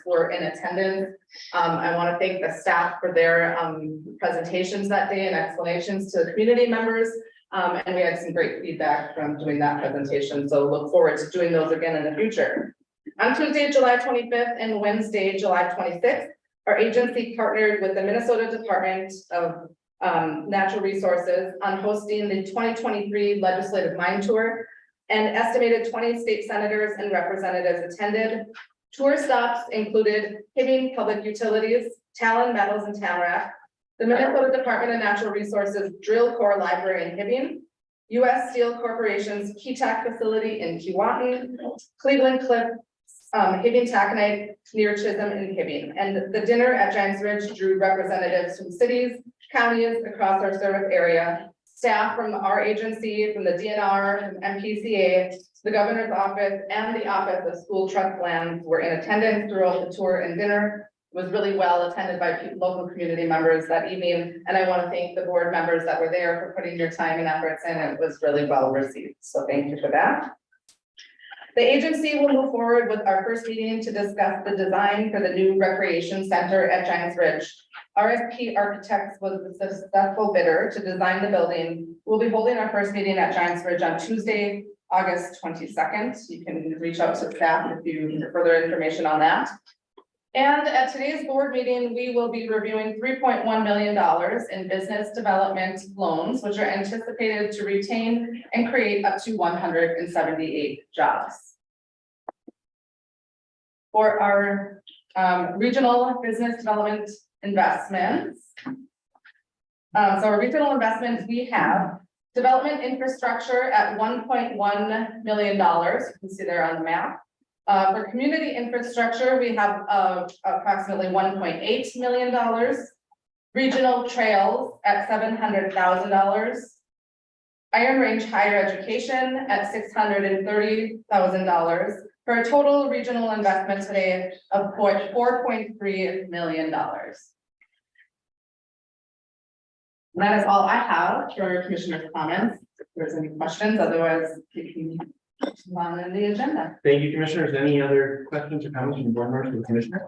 departments were in attendance. I want to thank the staff for their presentations that day and explanations to the community members. And we had some great feedback from doing that presentation. So look forward to doing those again in the future. On Tuesday, July 25th and Wednesday, July 26th, our agency partnered with the Minnesota Department of Natural Resources on hosting the 2023 Legislative Mind Tour, and estimated 20 state senators and representatives attended. Tour stops included Hibbing Public Utilities, Talon Metals and Tamarack, the Minnesota Department of Natural Resources Drill Core Library in Hibbing, U.S. Steel Corporation's Keetac facility in Keewatin, Cleveland Cliffs, Hibbing Taconite near Chisholm in Hibbing. And the dinner at Giants Ridge drew representatives from cities, counties across our service area, staff from our agency, from the DNR, from MPCA, the governor's office, and the Office of School Trust Lands were in attendance throughout the tour and dinner. It was really well attended by local community members that evening. And I want to thank the board members that were there for putting your time and efforts in. It was really well received. So thank you for that. The agency will move forward with our first meeting to discuss the design for the new recreation center at Giants Ridge. RSP Architects was the successful bidder to design the building. We'll be holding our first meeting at Giants Ridge on Tuesday, August 22nd. You can reach out to staff if you need further information on that. And at today's board meeting, we will be reviewing $3.1 million in business development loans, which are anticipated to retain and create up to 178 jobs. For our regional business development investments. So our regional investments, we have development infrastructure at $1.1 million. You can see there on the map. For community infrastructure, we have approximately $1.8 million. Regional trails at $700,000. Iron Range Higher Education at $630,000 for a total regional investment today of $4.3 million. And that is all I have for commissioner's comments. If there's any questions, otherwise you can move on in the agenda. Thank you, commissioners. Any other questions or comments from the board members for the commissioner?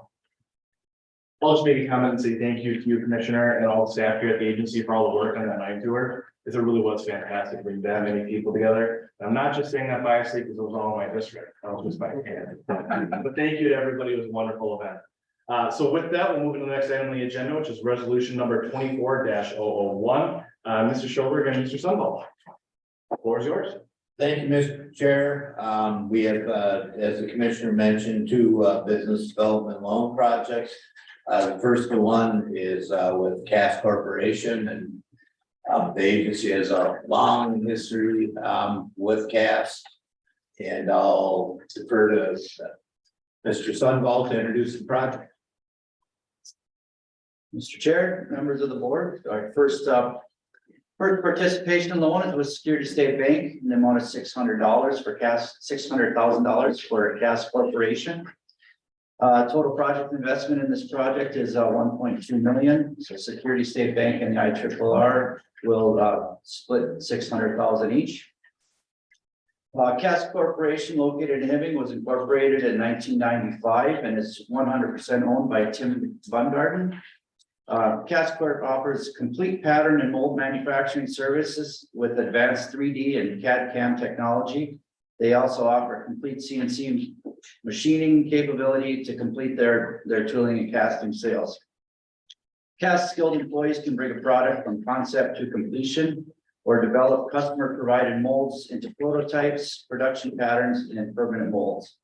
I'll just make a comment and say thank you to you, commissioner, and all the staff here at the agency for all the work on that night tour. It really was fantastic bringing that many people together. I'm not just saying that biasly because it was all in my district. I was just by hand. But thank you to everybody. It was a wonderful event. So with that, we'll move to the next item on the agenda, which is resolution number 24-001. Mr. Schoberg and Mr. Sunball. The floor is yours. Thank you, Mr. Chair. We have, as the commissioner mentioned, two business development loan projects. The first one is with Cass Corporation, and the agency has a long history with Cass. And I'll defer to Mr. Sunball to introduce the project. Mr. Chair, members of the board, our first participation loan is with Security State Bank in the amount of $600 for Cass, $600,000 for Cass Corporation. Total project investment in this project is $1.2 million. So Security State Bank and the IRRR will split $600,000 each. Cass Corporation, located in Hibbing, was incorporated in 1995 and is 100% owned by Tim Bungarden. Cass Corp offers complete pattern and mold manufacturing services with advanced 3D and CAD/CAM technology. They also offer complete CNC machining capability to complete their tooling and casting sales. Cass skilled employees can bring a product from concept to completion or develop customer provided molds into prototypes, production patterns, and permanent molds.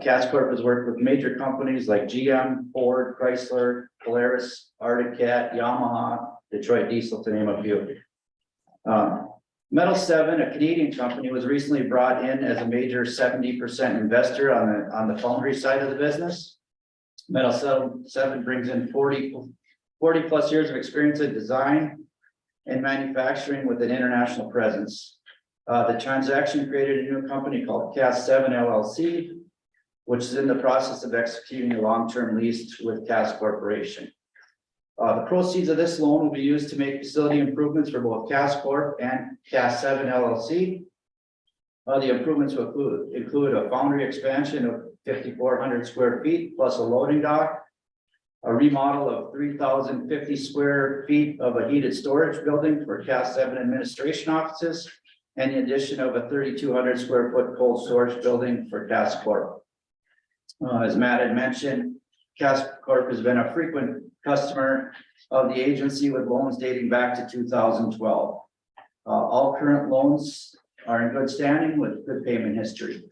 Cass Corp has worked with major companies like GM, Ford, Chrysler, Polaris, Arctic Cat, Yamaha, Detroit Diesel, to name a few. Metal 7, a Canadian company, was recently brought in as a major 70% investor on the foundry side of the business. Metal 7 brings in 40 plus years of experience in design and manufacturing with an international presence. The transaction created a new company called Cass 7 LLC, which is in the process of executing a long-term lease with Cass Corporation. The proceeds of this loan will be used to make facility improvements for both Cass Corp and Cass 7 LLC. The improvements will include a foundry expansion of 5,400 square feet plus a loading dock. A remodel of 3,050 square feet of a heated storage building for Cass 7 administration offices. And the addition of a 3,200 square foot cold storage building for Cass Corp. As Matt had mentioned, Cass Corp has been a frequent customer of the agency with loans dating back to 2012. All current loans are in good standing with good payment history.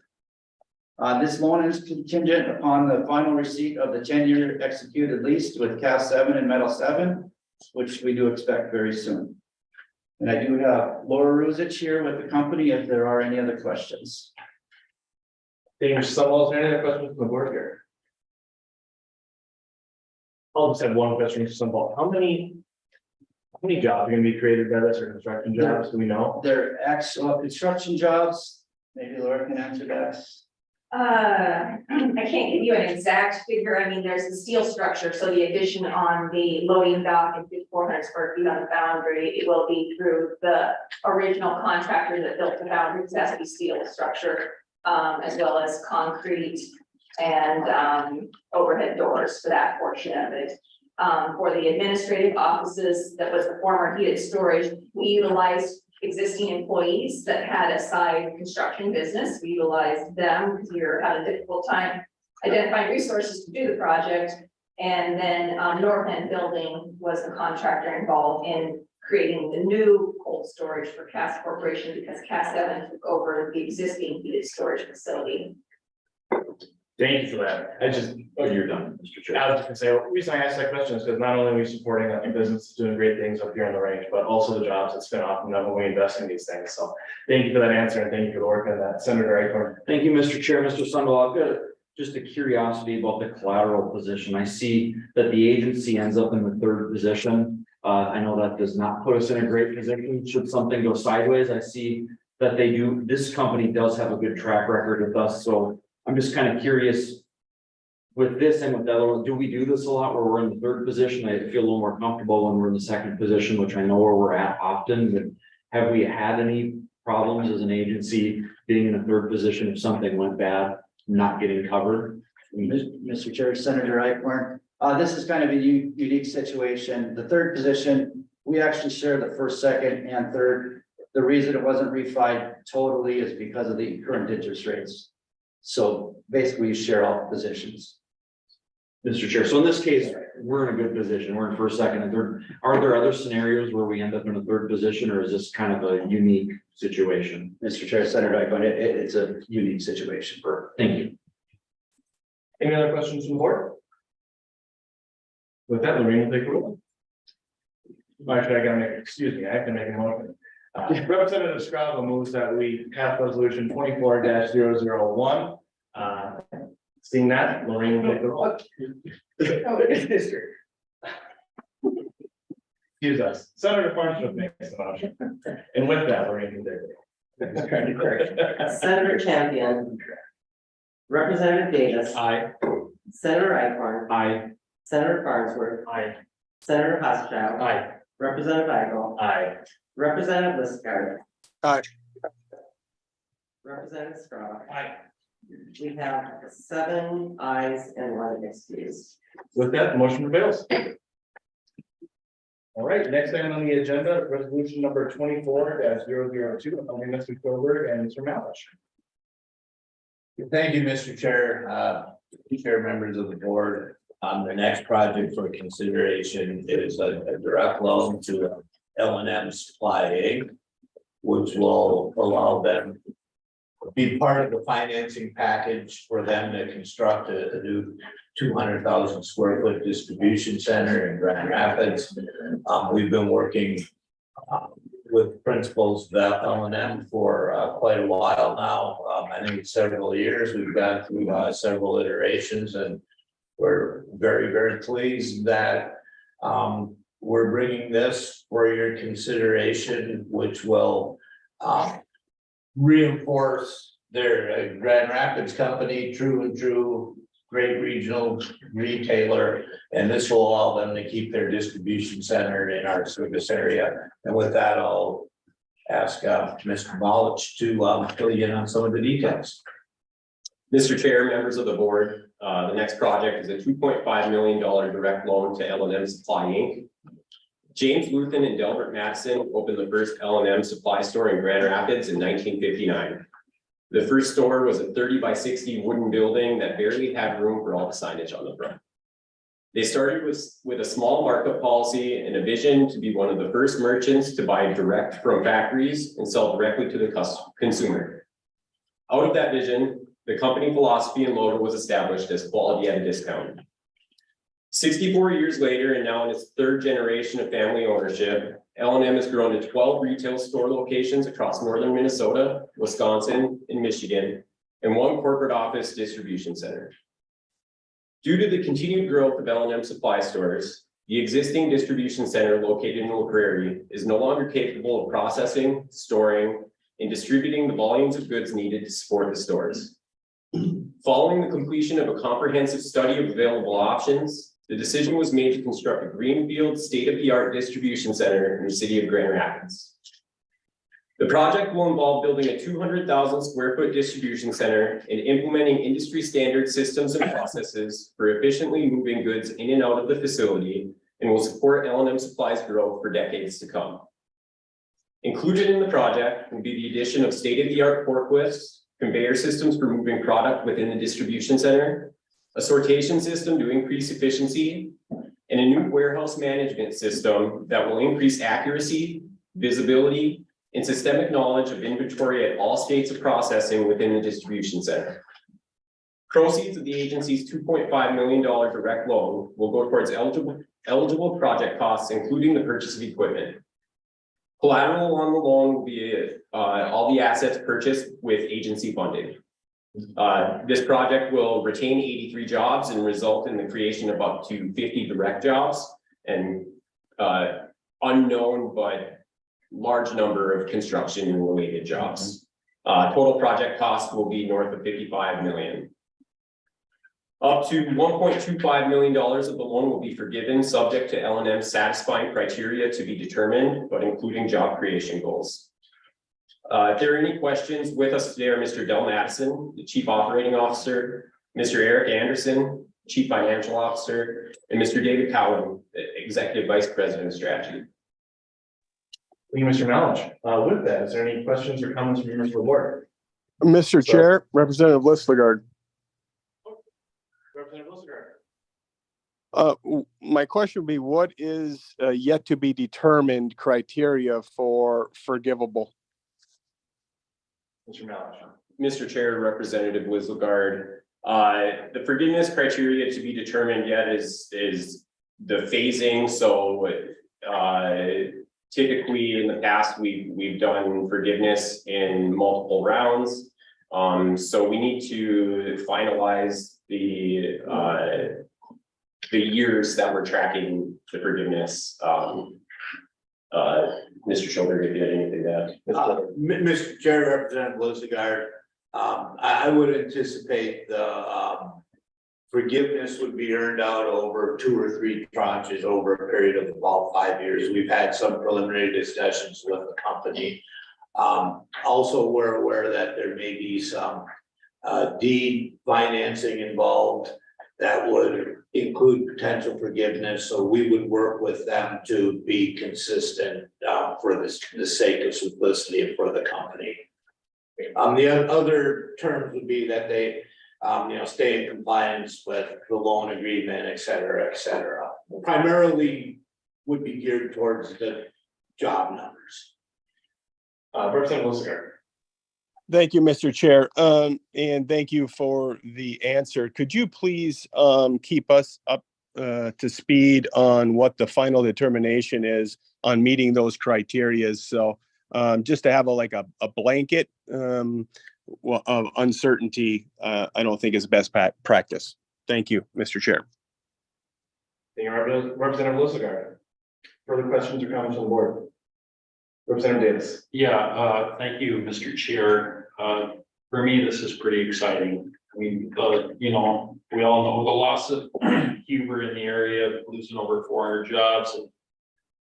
This loan is contingent upon the final receipt of the 10-year executed lease with Cass 7 and Metal 7, which we do expect very soon. And I do have Laura Ruzich here with the company if there are any other questions. Thank you, Mr. Sunwell. Is there any other questions from the board here? I'll just have one question, Mr. Sunwell. How many jobs are gonna be created by this, or construction jobs, do we know? They're actual construction jobs. Maybe Laura can answer that. I can't give you an exact figure. I mean, there's the steel structure, so the addition on the loading dock and 400 square feet on the boundary, it will be through the original contractor that built the boundary, because it has to be steel structure, as well as concrete and overhead doors for that portion of it. For the administrative offices, that was the former heated storage, we utilized existing employees that had a side construction business. We utilized them because we were having a difficult time identifying resources to do the project. And then North End Building was the contractor involved in creating the new cold storage for Cass Corporation, because Cass 7 took over the existing heated storage facility. Thank you for that. When you're done, Mr. Chair. I was just gonna say, the reason I asked that question is because not only are we supporting that the business is doing great things up here on the range, but also the jobs that spin off from them when we invest in these things. So thank you for that answer, and thank you for the work on that, Senator Eichhorn. Thank you, Mr. Chair. Mr. Sunderland, I've got just a curiosity about the collateral position. I see that the agency ends up in the third position. I know that does not put us in a great position. Should something go sideways, I see that this company does have a good track record with us. So I'm just kind of curious with this and with the other one, do we do this a lot where we're in the third position? I feel a little more comfortable when we're in the second position, which I know where we're at often, but have we had any problems as an agency being in a third position if something went bad, not getting covered? Mr. Chair, Senator Eichhorn, this is kind of a unique situation. The third position, we actually share the first, second, and third. The reason it wasn't refied totally is because of the current interest rates. So basically, you share all positions. Mr. Chair, so in this case, we're in a good position. We're in first, second, and third. Are there other scenarios where we end up in a third position, or is this kind of a unique situation? Mr. Chair, Senator Eichhorn, it's a unique situation. Thank you. Any other questions from the board? With that, Lorraine will take the roll. Actually, I have to make a motion. Representative Scrabble moves that we pass resolution 24-001. Seeing that, Lorraine will take the roll. Excuse us. Senator Farnsworth makes the motion. And with that, Lorraine can take the roll. Senator Champion. Representative Davis. Aye. Senator Eichhorn. Aye. Senator Farnsworth. Aye. Senator Hoschow. Aye. Representative Eigel. Aye. Representative Liskard. Aye. Representative Straw. Aye. We have 7 ayes and 1 excuse. With that, the motion prevails. All right, next item on the agenda, resolution number 24-002, appointing Mr. Koberg and Mr. Malish. Thank you, Mr. Chair, Chair, members of the board. The next project for consideration is a direct loan to L&M Supply Inc., which will allow them to be part of the financing package for them to construct a new 200,000 square foot distribution center in Grand Rapids. We've been working with principals of L&M for quite a while now. I think several years. We've gone through several iterations, and we're very, very pleased that we're bringing this for your consideration, which will reinforce their Grand Rapids company, true, great regional retailer. And this will allow them to keep their distribution center in our service area. And with that, I'll ask Mr. Malich to fill you in on some of the details. Mr. Chair, members of the board, the next project is a $2.5 million direct loan to L&M Supply Inc. James Luthen and Delbert Madison opened the first L&M supply store in Grand Rapids in 1959. The first store was a 30 by 60 wooden building that barely had room for all the signage on the front. They started with a small markup policy and a vision to be one of the first merchants to buy direct from factories and sell directly to the consumer. Out of that vision, the company philosophy and logo was established as quality at a discount. 64 years later, and now in its third generation of family ownership, L&M has grown to 12 retail store locations across northern Minnesota, Wisconsin, and Michigan, and one corporate office distribution center. Due to the continued growth of L&M supply stores, the existing distribution center located in La Prairie is no longer capable of processing, storing, and distributing the volumes of goods needed to support the stores. Following the completion of a comprehensive study of available options, the decision was made to construct a greenfield state-of-the-art distribution center in the city of Grand Rapids. The project will involve building a 200,000 square foot distribution center and implementing industry standard systems and processes for efficiently moving goods in and out of the facility, and will support L&M Supply's growth for decades to come. Included in the project will be the addition of state-of-the-art forklifts, conveyor systems for moving product within the distribution center, a sortation system to increase efficiency, and a new warehouse management system that will increase accuracy, visibility, and systemic knowledge of inventory at all states of processing within the distribution center. Proceeds of the agency's $2.5 million direct loan will go towards eligible project costs, including the purchase of equipment. Collateral on the loan will be all the assets purchased with agency funding. This project will retain 83 jobs and result in the creation of up to 50 direct jobs and unknown but large number of construction and related jobs. Total project cost will be north of $55 million. Up to $1.25 million of the loan will be forgiven, subject to L&M satisfying criteria to be determined, but including job creation goals. If there are any questions, with us today are Mr. Del Madison, the Chief Operating Officer, Mr. Eric Anderson, Chief Financial Officer, and Mr. David Cowan, Executive Vice President of Strategy. Thank you, Mr. Malich. With that, is there any questions or comments from members of the board? Mr. Chair, Representative Listlegard. Representative Wilson. My question would be, what is yet to be determined criteria for forgivable? Mr. Malich. Mr. Chair, Representative Wisselgard, the forgiveness criteria to be determined yet is the phasing. So typically in the past, we've done forgiveness in multiple rounds. So we need to finalize the years that we're tracking the forgiveness. Mr. Schulter, if you had anything to add. Mr. Chair, Representative Lozigard, I would anticipate the forgiveness would be earned out over 2 or 3 tranches over a period of about 5 years. We've had some preliminary discussions with the company. Also, we're aware that there may be some deed financing involved that would include potential forgiveness. So we would work with them to be consistent for the sake of simplicity and for the company. The other terms would be that they stay in compliance with the loan agreement, et cetera, et cetera. Primarily would be geared towards the job numbers. Representative Wilson. Thank you, Mr. Chair, and thank you for the answer. Could you please keep us up to speed on what the final determination is on meeting those criteria? So just to have a blanket of uncertainty, I don't think is best practice. Thank you, Mr. Chair. Thank you, Representative Wilson. Further questions or comments on the board? Representative Davis. Yeah, thank you, Mr. Chair. For me, this is pretty exciting. I mean, we all know the loss of Huber in the area, losing over 400 jobs. And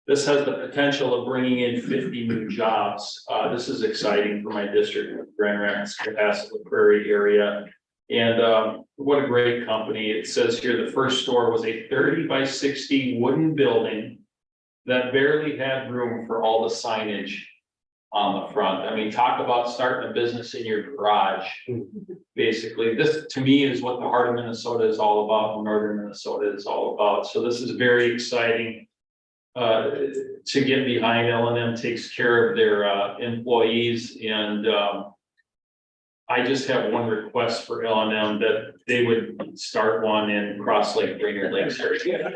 this has the potential of bringing in 50 new jobs. This is exciting for my district, Grand Rapids, Capacity, Prairie area. And what a great company. It says here, the first store was a 30 by 60 wooden building that barely had room for all the signage on the front. I mean, talk about starting a business in your garage. Basically, this to me is what the heart of Minnesota is all about, and northern Minnesota is all about. So this is very exciting to get behind. L&M takes care of their employees, and I just have one request for L&M, that they would start one in Cross Lake, Brainerd Lakes area.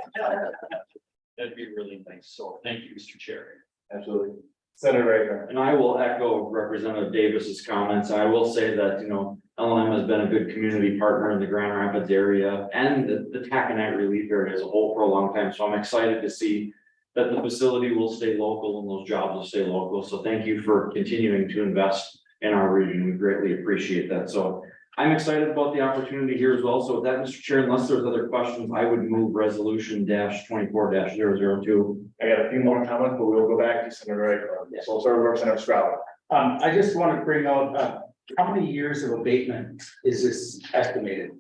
That'd be really nice. So thank you, Mr. Chair. Absolutely. Senator Rayburn. And I will echo Representative Davis's comments. I will say that, you know, L&M has been a good community partner in the Grand Rapids area and the taconite relief area as a whole for a long time. So I'm excited to see that the facility will stay local and those jobs will stay local. So thank you for continuing to invest in our region. We greatly appreciate that. So I'm excited about the opportunity here as well. So with that, Mr. Chair, unless there's other questions, I would move resolution -24-002. I got a few more comments, but we'll go back to Senator Rayburn. So we'll start with Representative Stroud. I just want to bring out, how many years of abatement is this estimated?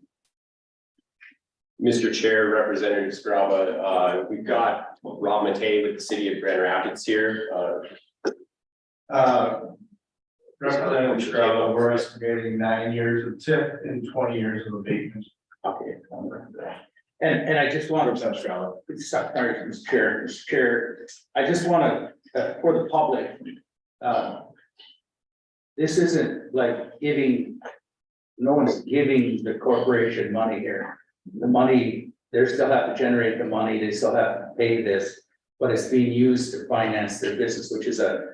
Mr. Chair, Representative Straba, we've got Rob Matei with the city of Grand Rapids here. Representative Straba, we're estimating 9 years of TIF and 20 years of abatement. Okay. And I just want to, sorry, Mr. Chair, I just want to, for the public, this isn't like giving, no one's giving the corporation money here. The money, they still have to generate the money, they still have to pay this, but it's being used to finance their business, which is a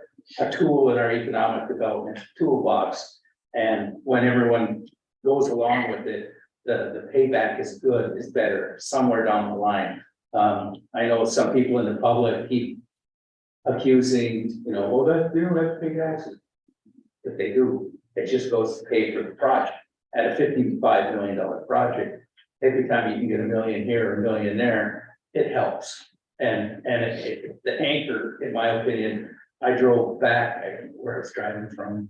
tool in our economic development toolbox. And when everyone goes along with it, the payback is good, is better somewhere down the line. I know some people in the public keep accusing, you know, well, that they don't have to pay taxes. If they do, it just goes to pay for the project. At a $55 million project, every time you can get $1 million here or $1 million there, it helps. And the anchor, in my opinion, I drove back where I was driving from,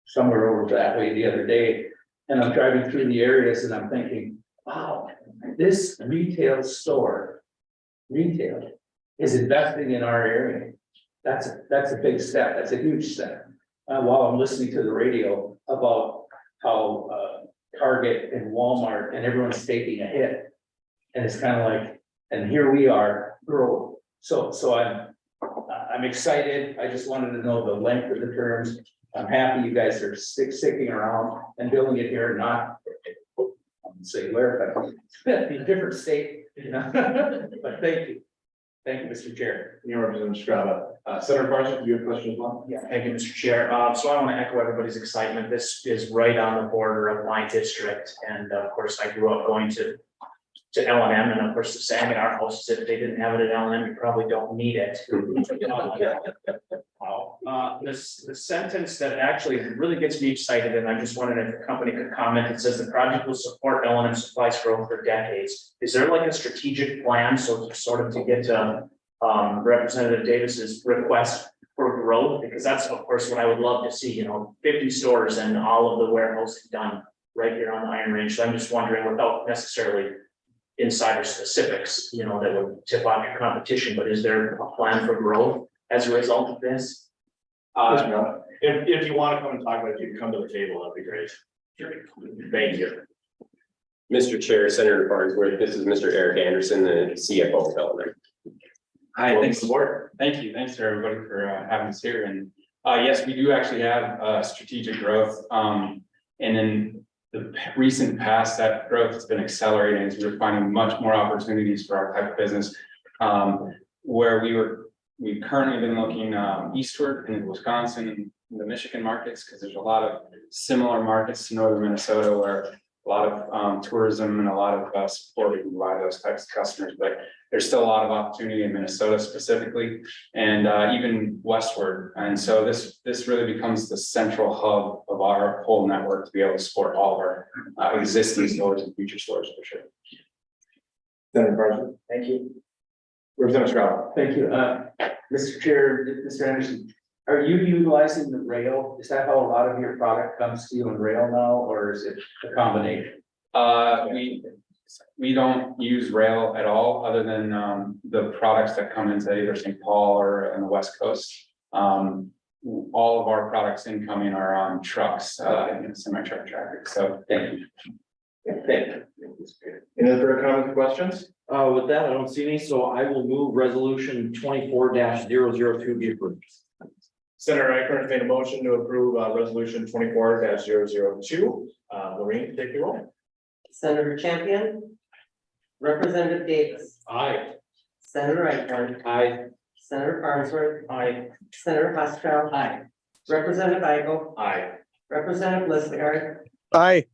somewhere over that way the other day. And I'm driving through the areas and I'm thinking, wow, this retail is investing in our area. That's a big step. That's a huge step. While I'm listening to the radio about how Target and Walmart and everyone's taking a hit. And it's kind of like, and here we are, grow. So I'm excited. I just wanted to know the length of the terms. I'm happy you guys are sticking around and building it here, not say where, but in a different state, you know. But thank you. Thank you, Mr. Chair. You Representative Strada. Senator Parsons, you have a question as well? Yeah, thank you, Mr. Chair. So I want to echo everybody's excitement. This is right on the border of my district. And of course, I grew up going to L&M, and of course, the saying at our house is if they didn't have it at L&M, you probably don't need it. The sentence that actually really gets me excited, and I just wondered if the company could comment, it says the project will support L&M supplies growth for decades. Is there like a strategic plan, so sort of to get to Representative Davis's request for growth? Because that's of course what I would love to see, you know, 50 stores and all of the warehousing done right here on the Iron Range. So I'm just wondering, without necessarily insider specifics, you know, that would tip off your competition, but is there a plan for growth as a result of this? If you want to come and talk about it, you can come to the table, that'd be great. Thank you. Mr. Chair, Senator Farnsworth, this is Mr. Eric Anderson, the CFO of L&M. Hi, thanks for support. Thank you. Thanks to everybody for having us here. And yes, we do actually have strategic growth. And in the recent past, that growth has been accelerating as we're finding much more opportunities for our type of business. Where we've currently been looking eastward in Wisconsin and the Michigan markets, because there's a lot of similar markets to northern Minnesota where a lot of tourism and a lot of support we can provide those types of customers. But there's still a lot of opportunity in Minnesota specifically, and even westward. And so this really becomes the central hub of our whole network to be able to support all of our existing stores and future stores for sure. Senator Parsons. Thank you. Representative Stroud. Thank you. Mr. Chair, Mr. Anderson, are you utilizing the rail? Is that how a lot of your product comes to you in rail now, or is it a combination? We don't use rail at all, other than the products that come into either St. Paul or on the West Coast. All of our products incoming are on trucks, in semi-truck traffic, so thank you. Any other comments or questions? With that, I don't see any, so I will move resolution 24-002 be approved. Senator Reichert made a motion to approve resolution 24-002. Maureen, take the roll. Senator Champion. Representative Davis. Aye. Senator Reichert. Aye. Senator Farnsworth. Aye. Senator Huskrow. Aye. Representative Igo. Aye. Representative Lister. Aye.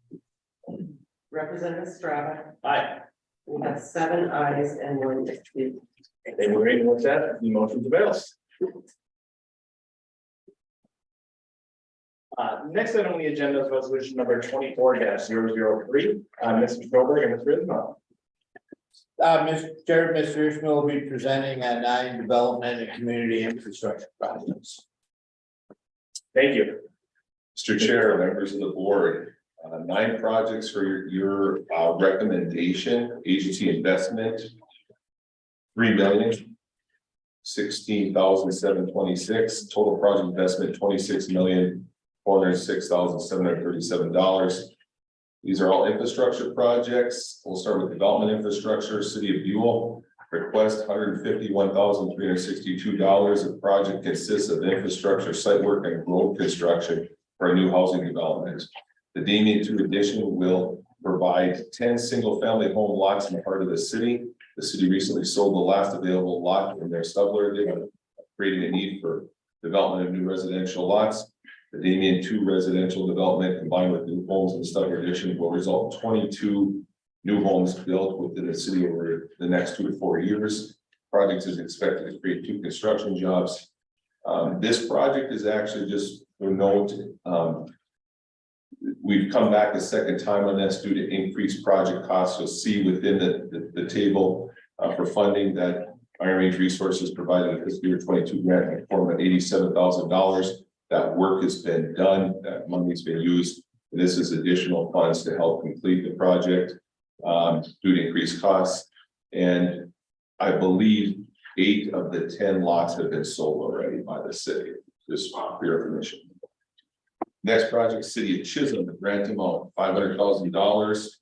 Representative Strava. Aye. We have 7 ayes and 1 abstain. They were reading with that, the motion prevails. Next item on the agenda is resolution number 24-003. Mr. Goldberg and Ms. Risma. Mr. Chair, Mr. Ishmael will be presenting 9 development and community infrastructure projects. Thank you. Mr. Chair, members of the board, 9 projects for your recommendation, agency investment. 3,016,726, total project investment $26,406,737. These are all infrastructure projects. We'll start with development infrastructure, City of Buell. Request $151,362. The project consists of infrastructure, site work, and road construction for a new housing development. The Damien 2 addition will provide 10 single-family home lots in the heart of the city. The city recently sold the last available lot from their sublet, creating a need for development of new residential lots. The Damien 2 residential development combined with new homes and Stubler addition will result in 22 new homes built within the city over the next 2 to 4 years. Project is expected to create 2 construction jobs. This project is actually just a note. We've come back a second time on this due to increased project costs. You'll see within the table for funding that Iron Range Resources provided a fiscal year 22 grant in the form of $87,000. That work has been done, that money's been used. This is additional funds to help complete the project due to increased costs. And I believe 8 of the 10 lots have been sold already by the city, just for your information. Next project, City of Chisholm, the grant amount $500,000.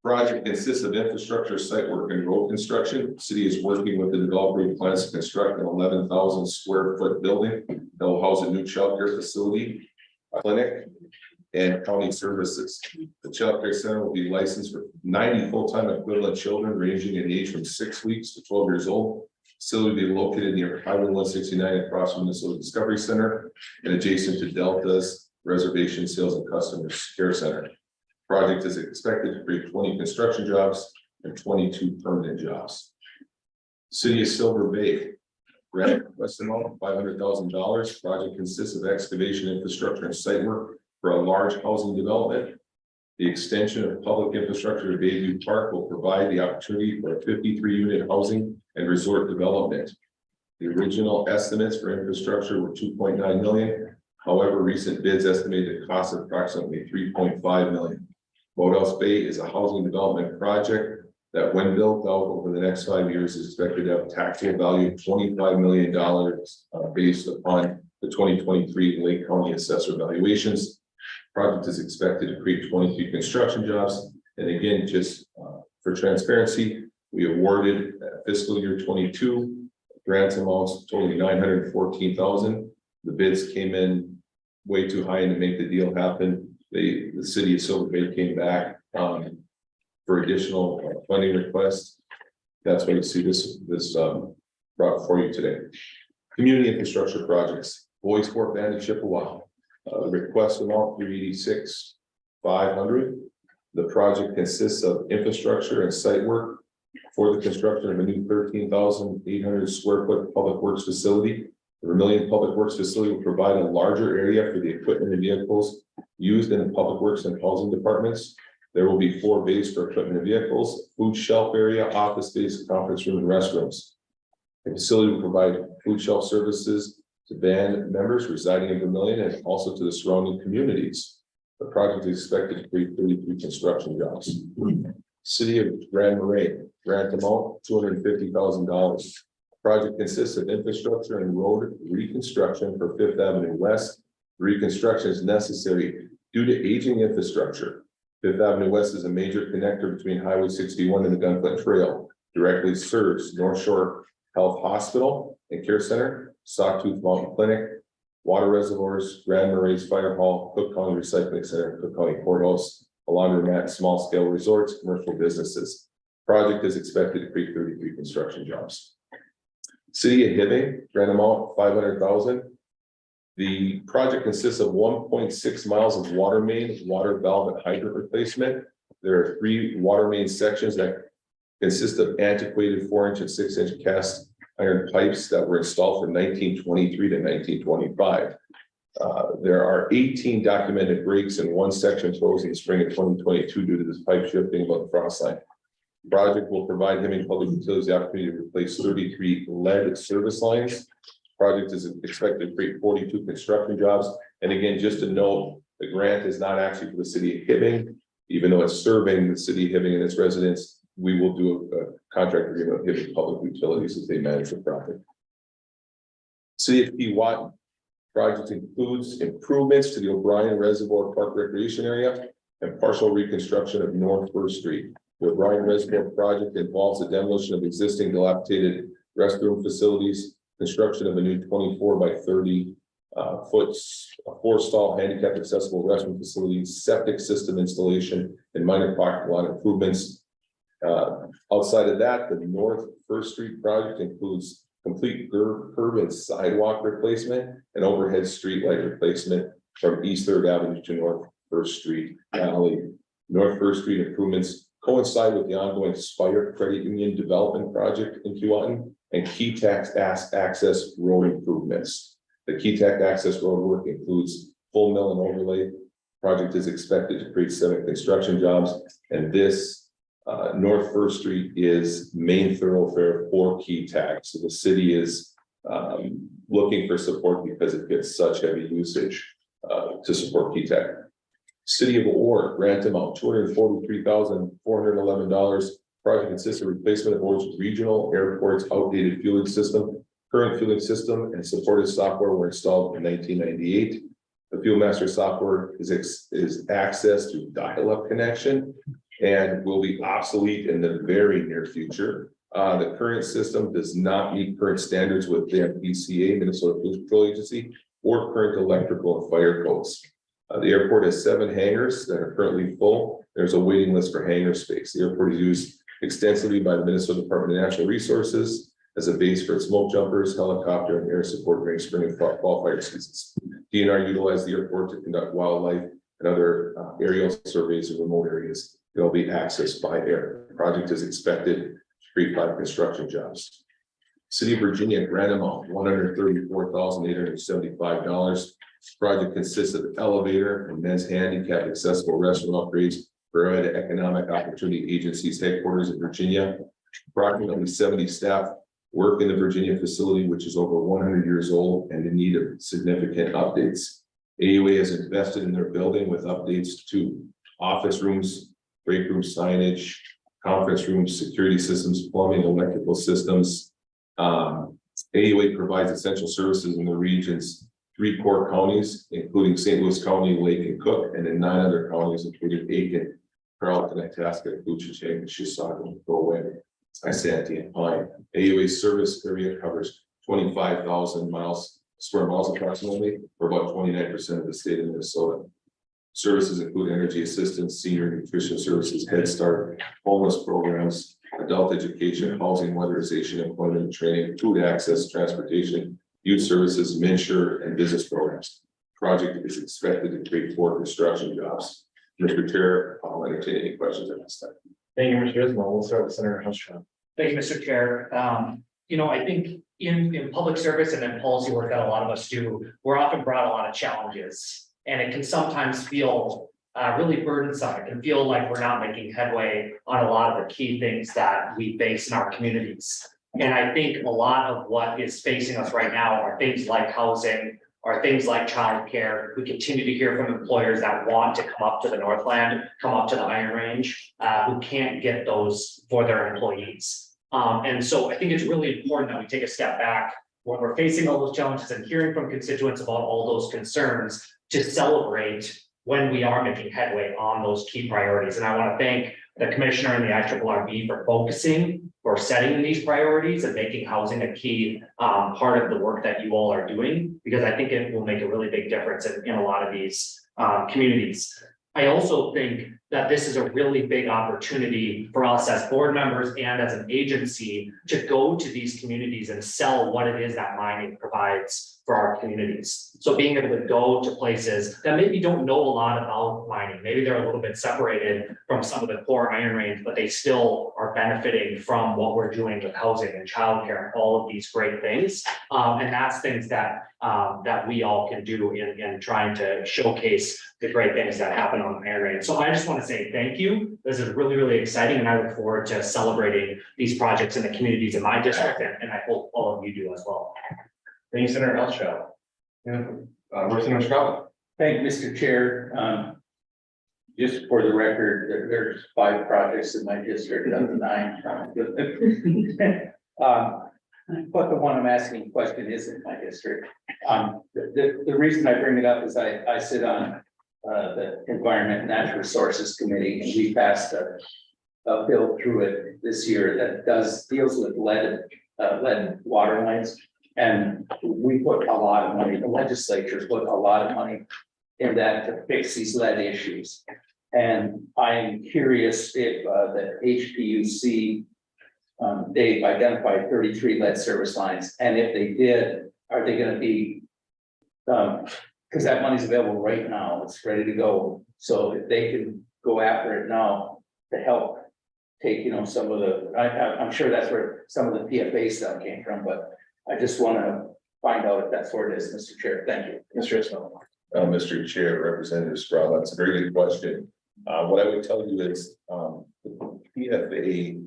Project consists of infrastructure, site work, and road construction. City is working with the developer who plans to construct an 11,000 square foot building that will house a new child care facility, a clinic, and county services. The child care center will be licensed for 90 full-time equivalent children ranging in age from 6 weeks to 12 years old. Facility will be located near Highway 169 across from Minnesota Discovery Center and adjacent to Delta's Reservation Sales and Customer Care Center. Project is expected to create 20 construction jobs and 22 permanent jobs. City of Silver Bay, grant request amount $500,000. Project consists of excavation, infrastructure, and site work for a large housing development. The extension of public infrastructure to Bayview Park will provide the opportunity for a 53-unit housing and resort development. The original estimates for infrastructure were $2.9 million. However, recent bids estimated the cost of approximately $3.5 million. Boathouse Bay is a housing development project that, when built out over the next 5 years, is expected to have a taxable value of $25 million based upon the 2023 Lake County assessor valuations. Project is expected to create 23 construction jobs. And again, just for transparency, we awarded fiscal year 22 grant amounts totaling $914,000. The bids came in way too high to make the deal happen. The city of Silver Bay came back for additional funding requests. That's why you see this brought for you today. Community infrastructure projects, Boys Fort Band in Chippewa. Request amount $386,500. The project consists of infrastructure and site work for the construction of a new 13,800 square foot public works facility. The Vermillion Public Works facility will provide a larger area for the equipment and vehicles used in the public works and housing departments. There will be 4 bays for equipment and vehicles, food shelf area, office space, conference room, and restrooms. The facility will provide food shelf services to band members residing in Vermillion and also to the surrounding communities. The project is expected to create 33 construction jobs. City of Grand Marais, grant amount $250,000. Project consists of infrastructure and road reconstruction for Fifth Avenue West. Reconstruction is necessary due to aging infrastructure. Fifth Avenue West is a major connector between Highway 61 and the Gunflint Trail. Directly serves North Shore Health Hospital and Care Center, Sawtooth Mountain Clinic, water reservoirs, Grand Marais Fire Hall, Cook County Recycling Center, Cook County Courthouse, a laundromat, small scale resorts, commercial businesses. Project is expected to create 33 construction jobs. City of Hibbing, grant amount $500,000. The project consists of 1.6 miles of water main, water valve and hydrant replacement. There are 3 water main sections that consist of antiquated 4-inch and 6-inch cast iron pipes that were installed from 1923 to 1925. There are 18 documented breaks and 1 section closed in the spring of 2022 due to this pipe shifting above the frost line. The project will provide Hibbing Public Utilities the opportunity to replace 33 lead service lines. Project is expected to create 42 construction jobs. And again, just to note, the grant is not actually for the city of Hibbing, even though it's serving the city of Hibbing and its residents. We will do a contract agreement with Hibbing Public Utilities as they manage the project. City of Pewaukee project includes improvements to the O'Brien Reservoir Park Recreation Area and partial reconstruction of North First Street. The O'Brien Reservoir project involves the demolition of existing dilapidated restroom facilities, construction of a new 24 by 30 foot 4-stall handicap accessible restroom facility, septic system installation, and minor parking lot improvements. Outside of that, the North First Street project includes complete curb and sidewalk replacement and overhead street light replacement from East 3rd Avenue to North First Street alley. North First Street improvements coincide with the ongoing Spire Credit Union Development Project in Keewatin and Key Tax Access Road improvements. The Key Tax Access Road work includes full mill and overlay. Project is expected to create 7 construction jobs, and this North First Street is main thoroughfare for Key Tax. So the city is looking for support because it gets such heavy usage to support Key Tax. City of Orr, grant amount $243,411. Project consists of replacement of Orr's regional airport's outdated fueling system. Current fueling system and supported software were installed in 1998. The Fuel Master software is accessed through dial-up connection and will be obsolete in the very near future. The current system does not meet current standards with the MPCA, Minnesota Pollution Control Agency, or current electrical and fire codes. The airport has 7 hangars that are currently full. There's a waiting list for hangar space. The airport is used extensively by the Minnesota Department of Natural Resources as a base for its smoke jumpers, helicopter, and air support during spring and fall fire seasons. DNR utilized the airport to conduct wildlife and other aerial surveys in remote areas. They'll be accessed by air. The project is expected to create 5 construction jobs. City of Virginia, grant amount $134,875. Project consists of elevator and men's handicap accessible restroom upgrades for area economic opportunity agencies headquarters in Virginia. Approximately 70 staff work in the Virginia facility, which is over 100 years old and in need of significant updates. AUA has invested in their building with updates to office rooms, break room signage, conference rooms, security systems, plumbing, electrical systems. AUA provides essential services in the region's 3 core counties, including St. Louis County, Lake and Cook, and in 9 other counties, including Aiken, Carlton, Itasca, Buchanan, Chisago, Galway, Isanti, and Pine. AUA's service area covers 25,000 square miles approximately, or about 29% of the state of Minnesota. Services include energy assistance, senior nutrition services, Head Start, homeless programs, adult education, housing, weatherization, employment, training, food access, transportation, youth services, MNsure, and business programs. Project is expected to create 4 construction jobs. Mr. Chair, I'll entertain any questions at this time. Thank you, Mr. Ismail. We'll start with Senator Hushman. Thank you, Mr. Chair. I think in public service and in policy work that a lot of us do, we're often brought a lot of challenges. And it can sometimes feel really burdensome. It can feel like we're not making headway on a lot of the key things that we face in our communities. And I think a lot of what is facing us right now are things like housing, are things like childcare. We continue to hear from employers that want to come up to the Northland, come up to the Iron Range, who can't get those for their employees. And so I think it's really important that we take a step back when we're facing all those challenges and hearing from constituents about all those concerns to celebrate when we are making headway on those key priorities. And I want to thank the commissioner and the IRRB for focusing, for setting these priorities and making housing a key part of the work that you all are doing, because I think it will make a really big difference in a lot of these communities. I also think that this is a really big opportunity for us as board members and as an agency to go to these communities and sell what it is that mining provides for our communities. So being able to go to places that maybe don't know a lot about mining, maybe they're a little bit separated from some of the core Iron Range, but they still are benefiting from what we're doing with housing and childcare and all of these great things. And that's things that we all can do in trying to showcase the great things that happen on the Iron Range. So I just want to say thank you. This is really, really exciting, and I look forward to celebrating these projects in the communities in my district, and I hope all of you do as well. Thank you, Senator Elshell. Representative Scott. Thank you, Mr. Chair. Just for the record, there's 5 projects in my district, up to 9. But the one I'm asking a question is in my district. The reason I bring it up is I sit on the Environment and Natural Resources Committee, and we passed a bill through it this year that deals with lead water lines. And we put a lot of money, the legislature's put a lot of money in that to fix these lead issues. And I'm curious if the HPUC, they've identified 33 lead service lines, and if they did, are they gonna be, because that money's available right now, it's ready to go. So if they can go after it now to help take, some of the, I'm sure that's where some of the PFA stuff came from, but I just want to find out if that's where it is, Mr. Chair. Thank you. Mr. Ismail. Mr. Chair, Representative Stroud, that's a very good question. What I would tell you is, the PFA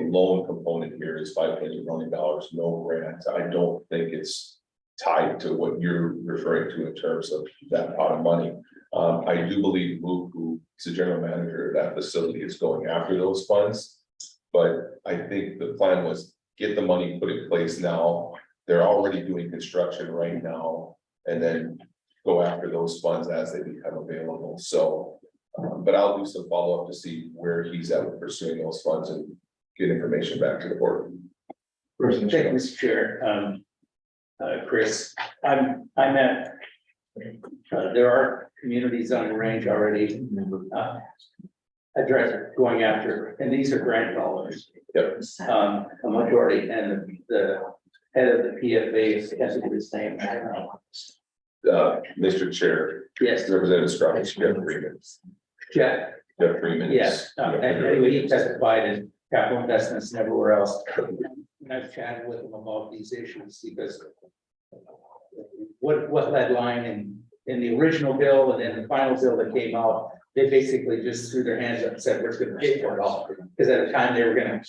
loan component here is $500 million, no grant. I don't think it's tied to what you're referring to in terms of that pot of money. I do believe Luke, who is the general manager of that facility, is going after those funds. But I think the plan was get the money put in place now. They're already doing construction right now, and then go after those funds as they become available. So, but I'll do some follow-up to see where he's at with pursuing those funds and get information back to the board. Thank you, Mr. Chair. Chris, I'm at, there are communities on the range already going after, and these are grant dollars. Yep. A majority, and the head of the PFA is the same. Mr. Chair. Yes. Representative Scott, Jeff Freeman. Jeff. Jeff Freeman. Yes, and anyway, he testified in capital investments and everywhere else. And I've chatted with him about these issues because what led line in the original bill and then the final bill that came out, they basically just threw their hands up and said, we're just gonna pay for it all. Because at the time they were gonna,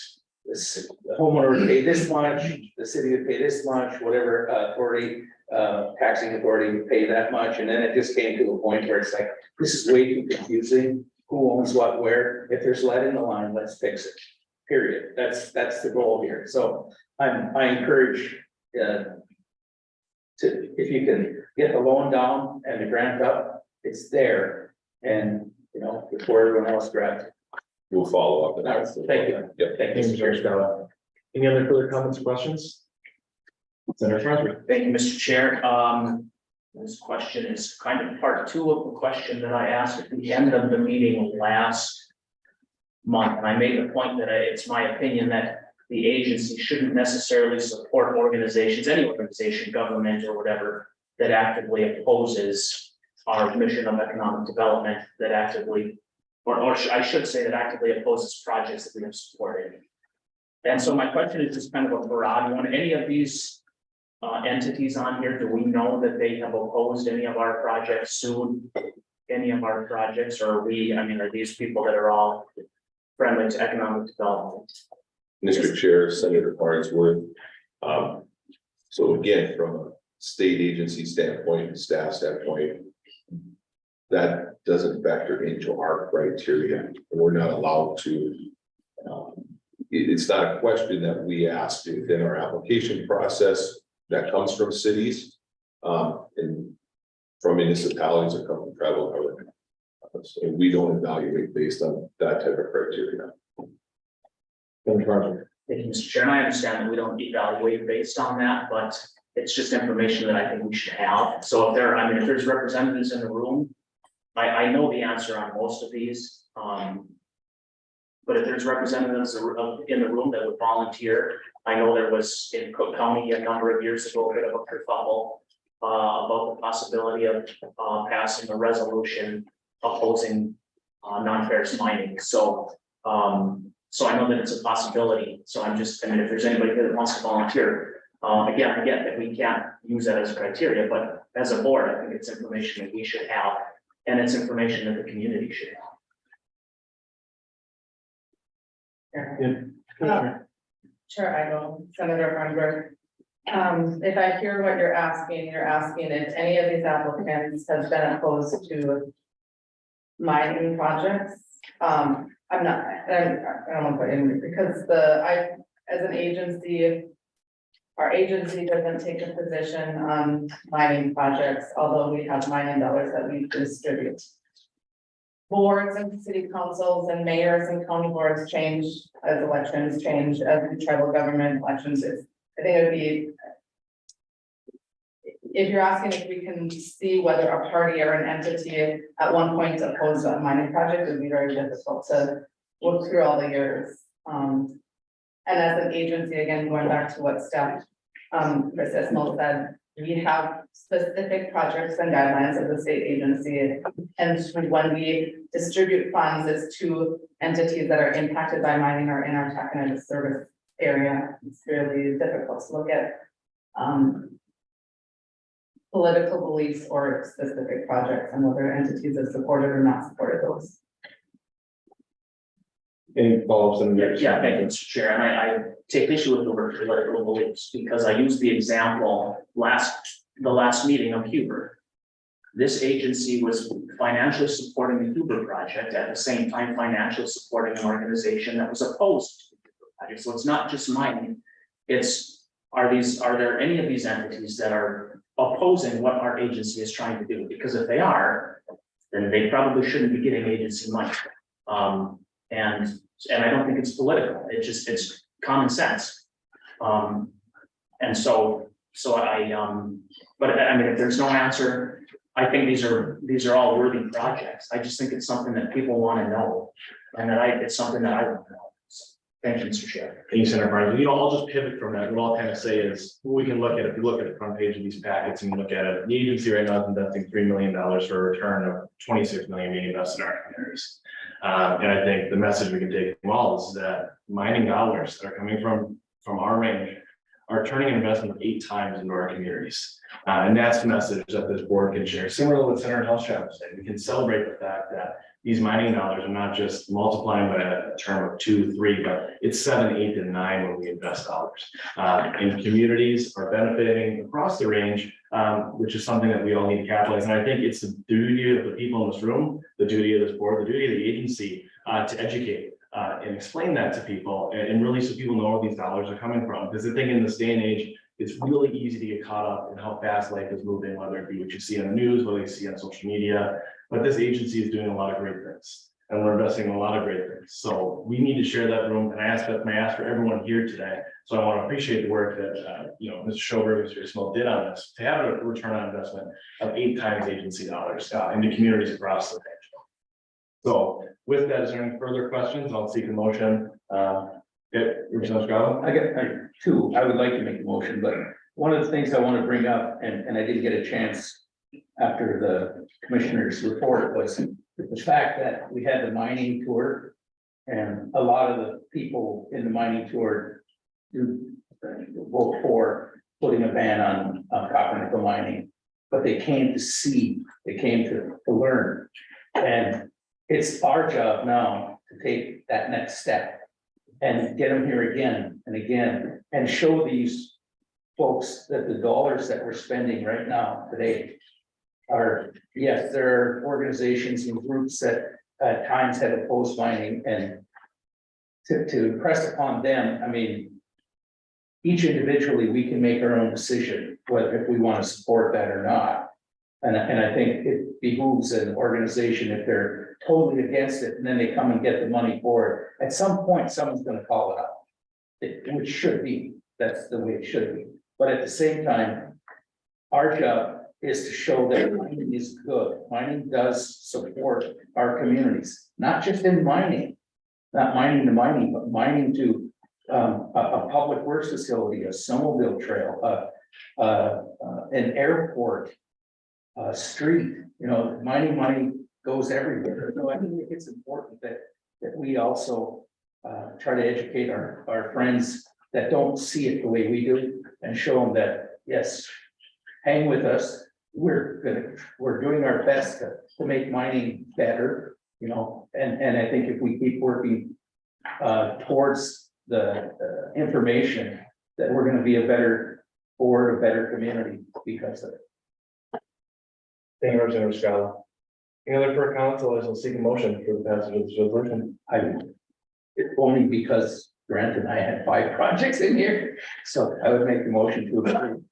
the homeowner would pay this much, the city would pay this much, whatever authority, taxing authority would pay that much. And then it just came to a point where it's like, this is way too confusing. Who owns what, where? If there's lead in the line, let's fix it. Period. That's the goal here. So I encourage if you can get the loan down and the grant up, it's there. And before everyone else grabs it. We'll follow up. Thank you. Yep. Thank you, Mr. Chair. Any other further comments or questions? Senator Treasurer. Thank you, Mr. Chair. This question is kind of part 2 of the question that I asked at the end of the meeting last month. And I made the point that it's my opinion that the agency shouldn't necessarily support organizations, any organization, government or whatever, that actively opposes our mission of economic development, that actively, or I should say that actively opposes projects that we have supported. And so my question is just kind of a broad one. Any of these entities on here, do we know that they have opposed any of our projects, sued any of our projects, or are these people that are all friendly to economic development? Mr. Chair, Senator Farnsworth. So again, from state agency standpoint, and staff standpoint, that doesn't factor into our criteria. We're not allowed to. It's not a question that we ask within our application process that comes from cities. And from municipalities or come from tribal government. So we don't evaluate based on that type of criteria. Thank you, Mr. Chair, and I understand that we don't evaluate based on that, but it's just information that I think we should have. So if if there's representatives in the room, I know the answer on most of these. But if there's representatives in the room that would volunteer, I know there was in Cook County a number of years ago, a bit of a kerfuffle about the possibility of passing a resolution opposing non-ferrous mining. So I know that it's a possibility. So if there's anybody that wants to volunteer, again, I get that we can't use that as criteria, but as a board, I think it's information that we should have, and it's information that the community should have. Chair Idle, Senator Frondberg. If I hear what you're asking if any of these applicants has been opposed to mining projects. I don't want to put in because as an agency, our agency doesn't take a position on mining projects, although we have mining dollars that we distribute. Boards and city councils and mayors and county boards change as elections change, as the tribal government elections is. I think it would be. If you're asking if we can see whether a party or an entity at one point opposed a mining project, it would be very difficult to look through all the years. And as an agency, again, going back to what staff, Chris Ismail said, we have specific projects and guidelines of the state agency. And when we distribute funds, it's to entities that are impacted by mining or in our taconite service area. It's really difficult to look at political beliefs or specific projects and whether entities have supported or not supported those. Any follow-ups? Yeah, thank you, Mr. Chair, and I take issue with the word political beliefs because I used the example the last meeting of Huber. This agency was financially supporting the Huber project at the same time financially supporting an organization that was opposed to the Huber project. So it's not just mining. Are there any of these entities that are opposing what our agency is trying to do? Because if they are, then they probably shouldn't be getting agency money. And I don't think it's political. It's common sense. And so but I mean, if there's no answer, I think these are all worthy projects. I just think it's something that people want to know, and it's something that I want to know. So, thank you, Mr. Chair. Thank you, Senator Barnes. I'll just pivot from that. What I'll kind of say is we can look at, if you look at the front page of these packets and look at it, the agency right now is investing $3 million for a return of $26 million being invested in our communities. And I think the message we can take from all is that mining dollars that are coming from our range are turning an investment of 8 times into our communities. And that's the message that this board can share. Similar to what Senator Hellstrom said, we can celebrate the fact that these mining dollars are not just multiplying by a term of 2, 3, but it's 7, 8, and 9 when we invest dollars. And communities are benefiting across the range, which is something that we all need to capitalize. And I think it's the duty of the people in this room, the duty of this board, the duty of the agency to educate and explain that to people and really so people know where these dollars are coming from. Because I think in this day and age, it's really easy to get caught up in how fast life is moving, whether it be what you see on the news, whether you see on social media. But this agency is doing a lot of great things and we're investing in a lot of great things. So we need to share that room. And I ask for everyone here today. So I want to appreciate the work that, Mr. Schober, Mr. Smith did on this, to have a return on investment of 8 times agency dollars into communities across the range. So with that, is there any further questions? I'll seek a motion. Representative Scott? I got 2. I would like to make a motion, but one of the things I want to bring up, and I didn't get a chance after the commissioner's report, was the fact that we had the mining tour, and a lot of the people in the mining tour do vote for putting a ban on copper nickel mining, but they came to see, they came to learn, and it's our job now to take that next step and get them here again and again and show these folks, that the dollars that we're spending right now today are, yes, there are organizations and groups that at times have opposed mining, and to press upon them, I mean, each individually, we can make our own decision whether if we want to support that or not. And I think it behooves an organization, if they're totally against it, and then they come and get the money for it, at some point, someone's gonna call it out. Which should be, that's the way it should be. But at the same time, our job is to show that mining is good. Mining does support our communities, not just in mining. Not mining to mining, but mining to a public works facility, a snowmobile trail, an airport, a street, you know, mining money goes everywhere. So I think it's important that we also try to educate our friends that don't see it the way we do, and show them that, yes, hang with us. We're doing our best to make mining better, you know, and I think if we keep working towards the information, that we're gonna be a better board, a better community because of it. Thank you, Representative Scott. Any other for council, I will seek a motion for the passage of this resolution. Only because Grant and I had 5 projects in here, so I would make the motion to approve.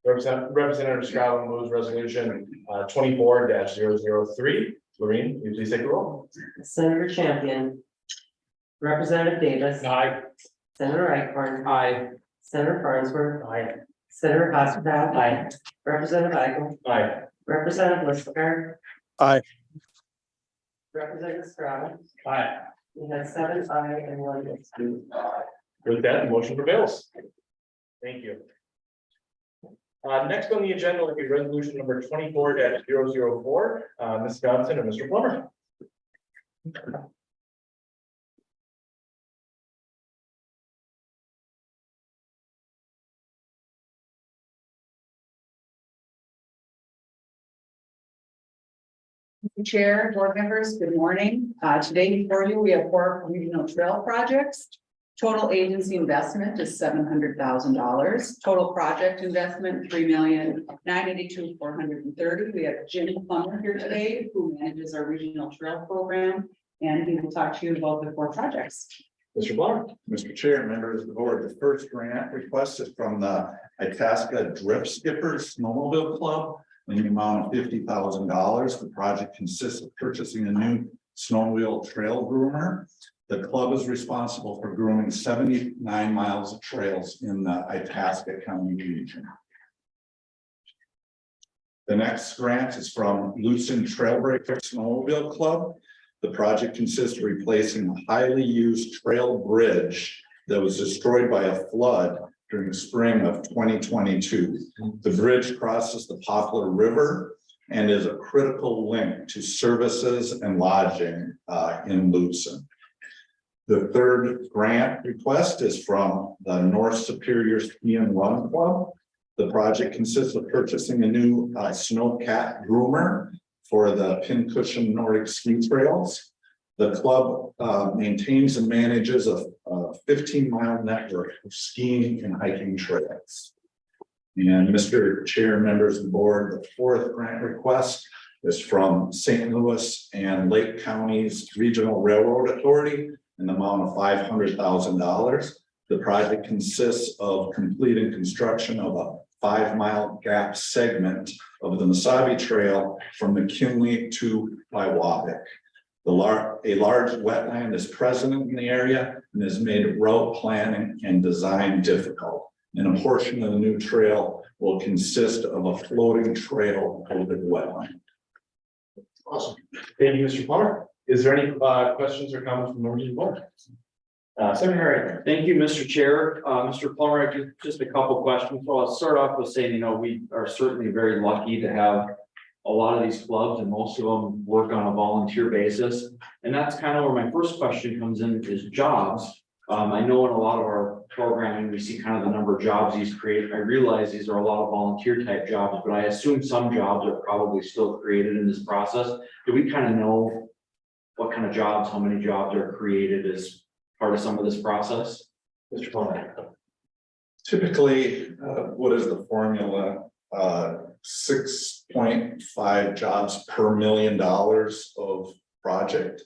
Representative Scott moves resolution 24-003. Lorraine, you please take the roll. Senator Champion. Representative Davis. Aye. Senator Eichhorn. Aye. Senator Farnsworth. Aye. Senator Hoskenpfennig. Aye. Representative Eichel. Aye. Representative Lister. Aye. Representative Strada. Aye. We have 7 ayes and 1 excuse. With that, the motion prevails. Thank you. Next on the agenda will be resolution number 24-004. Ms. Johnson and Mr. Plummer. Chair, board members, good morning. Today before you, we have 4 regional trail projects. Total agency investment is $700,000. Total project investment, $3,982,430. We have Jim Plummer here today, who manages our regional trail program, and he will talk to you about the 4 projects. Mr. Plummer. Mr. Chair, members of the board, the first grant request is from the Itasca Drift Skippers Snowmobile Club in the amount of $50,000. The project consists of purchasing a new snowmobile trail groomer. The club is responsible for grooming 79 miles of trails in the Itasca County region. The next grant is from Lucin Trailbreaker Snowmobile Club. The project consists of replacing a highly used trail bridge that was destroyed by a flood during the spring of 2022. The bridge crosses the Poplar River and is a critical link to services and lodging in Lucin. The third grant request is from the North Superior Ski and Run Club. The project consists of purchasing a new snowcat groomer for the Pincushion Nordic Ski Trails. The club maintains and manages a 15-mile network of skiing and hiking trails. And Mr. Chair, members of the board, the 4th grant request is from St. Louis and Lake County's Regional Railroad Authority in the amount of $500,000. The project consists of completing construction of a 5-mile gap segment of the Mesabi Trail from McKinley to Biwabik. A large wetland is present in the area and has made route planning and design difficult. And a portion of the new trail will consist of a floating trail over the wetland. Awesome. Thank you, Mr. Plummer. Is there any questions or comments from members of the board? Senator Harry. Thank you, Mr. Chair. Mr. Plummer, just a couple questions. Well, I'll start off with saying, you know, we are certainly very lucky to have a lot of these clubs, and most of them work on a volunteer basis. And that's kind of where my first question comes in, is jobs. I know in a lot of our programming, we see kind of the number of jobs these create. I realize these are a lot of volunteer type jobs, but I assume some jobs are probably still created in this process. Do we kind of know what kind of jobs, how many jobs are created as part of some of this process? Mr. Plummer. Typically, what is the formula? 6.5 jobs per $1 million of project.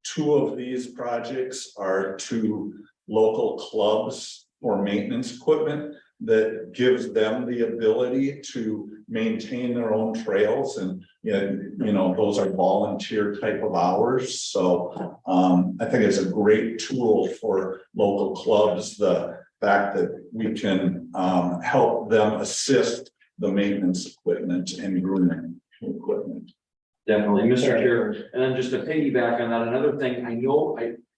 Two of these projects are to local clubs for maintenance equipment that gives them the ability to maintain their own trails, and you know those are volunteer type of hours. So I think it's a great tool for local clubs, the fact that we can help them assist the maintenance equipment and grooming equipment. Definitely, Mr. Chair, and then just to piggyback on that, another thing,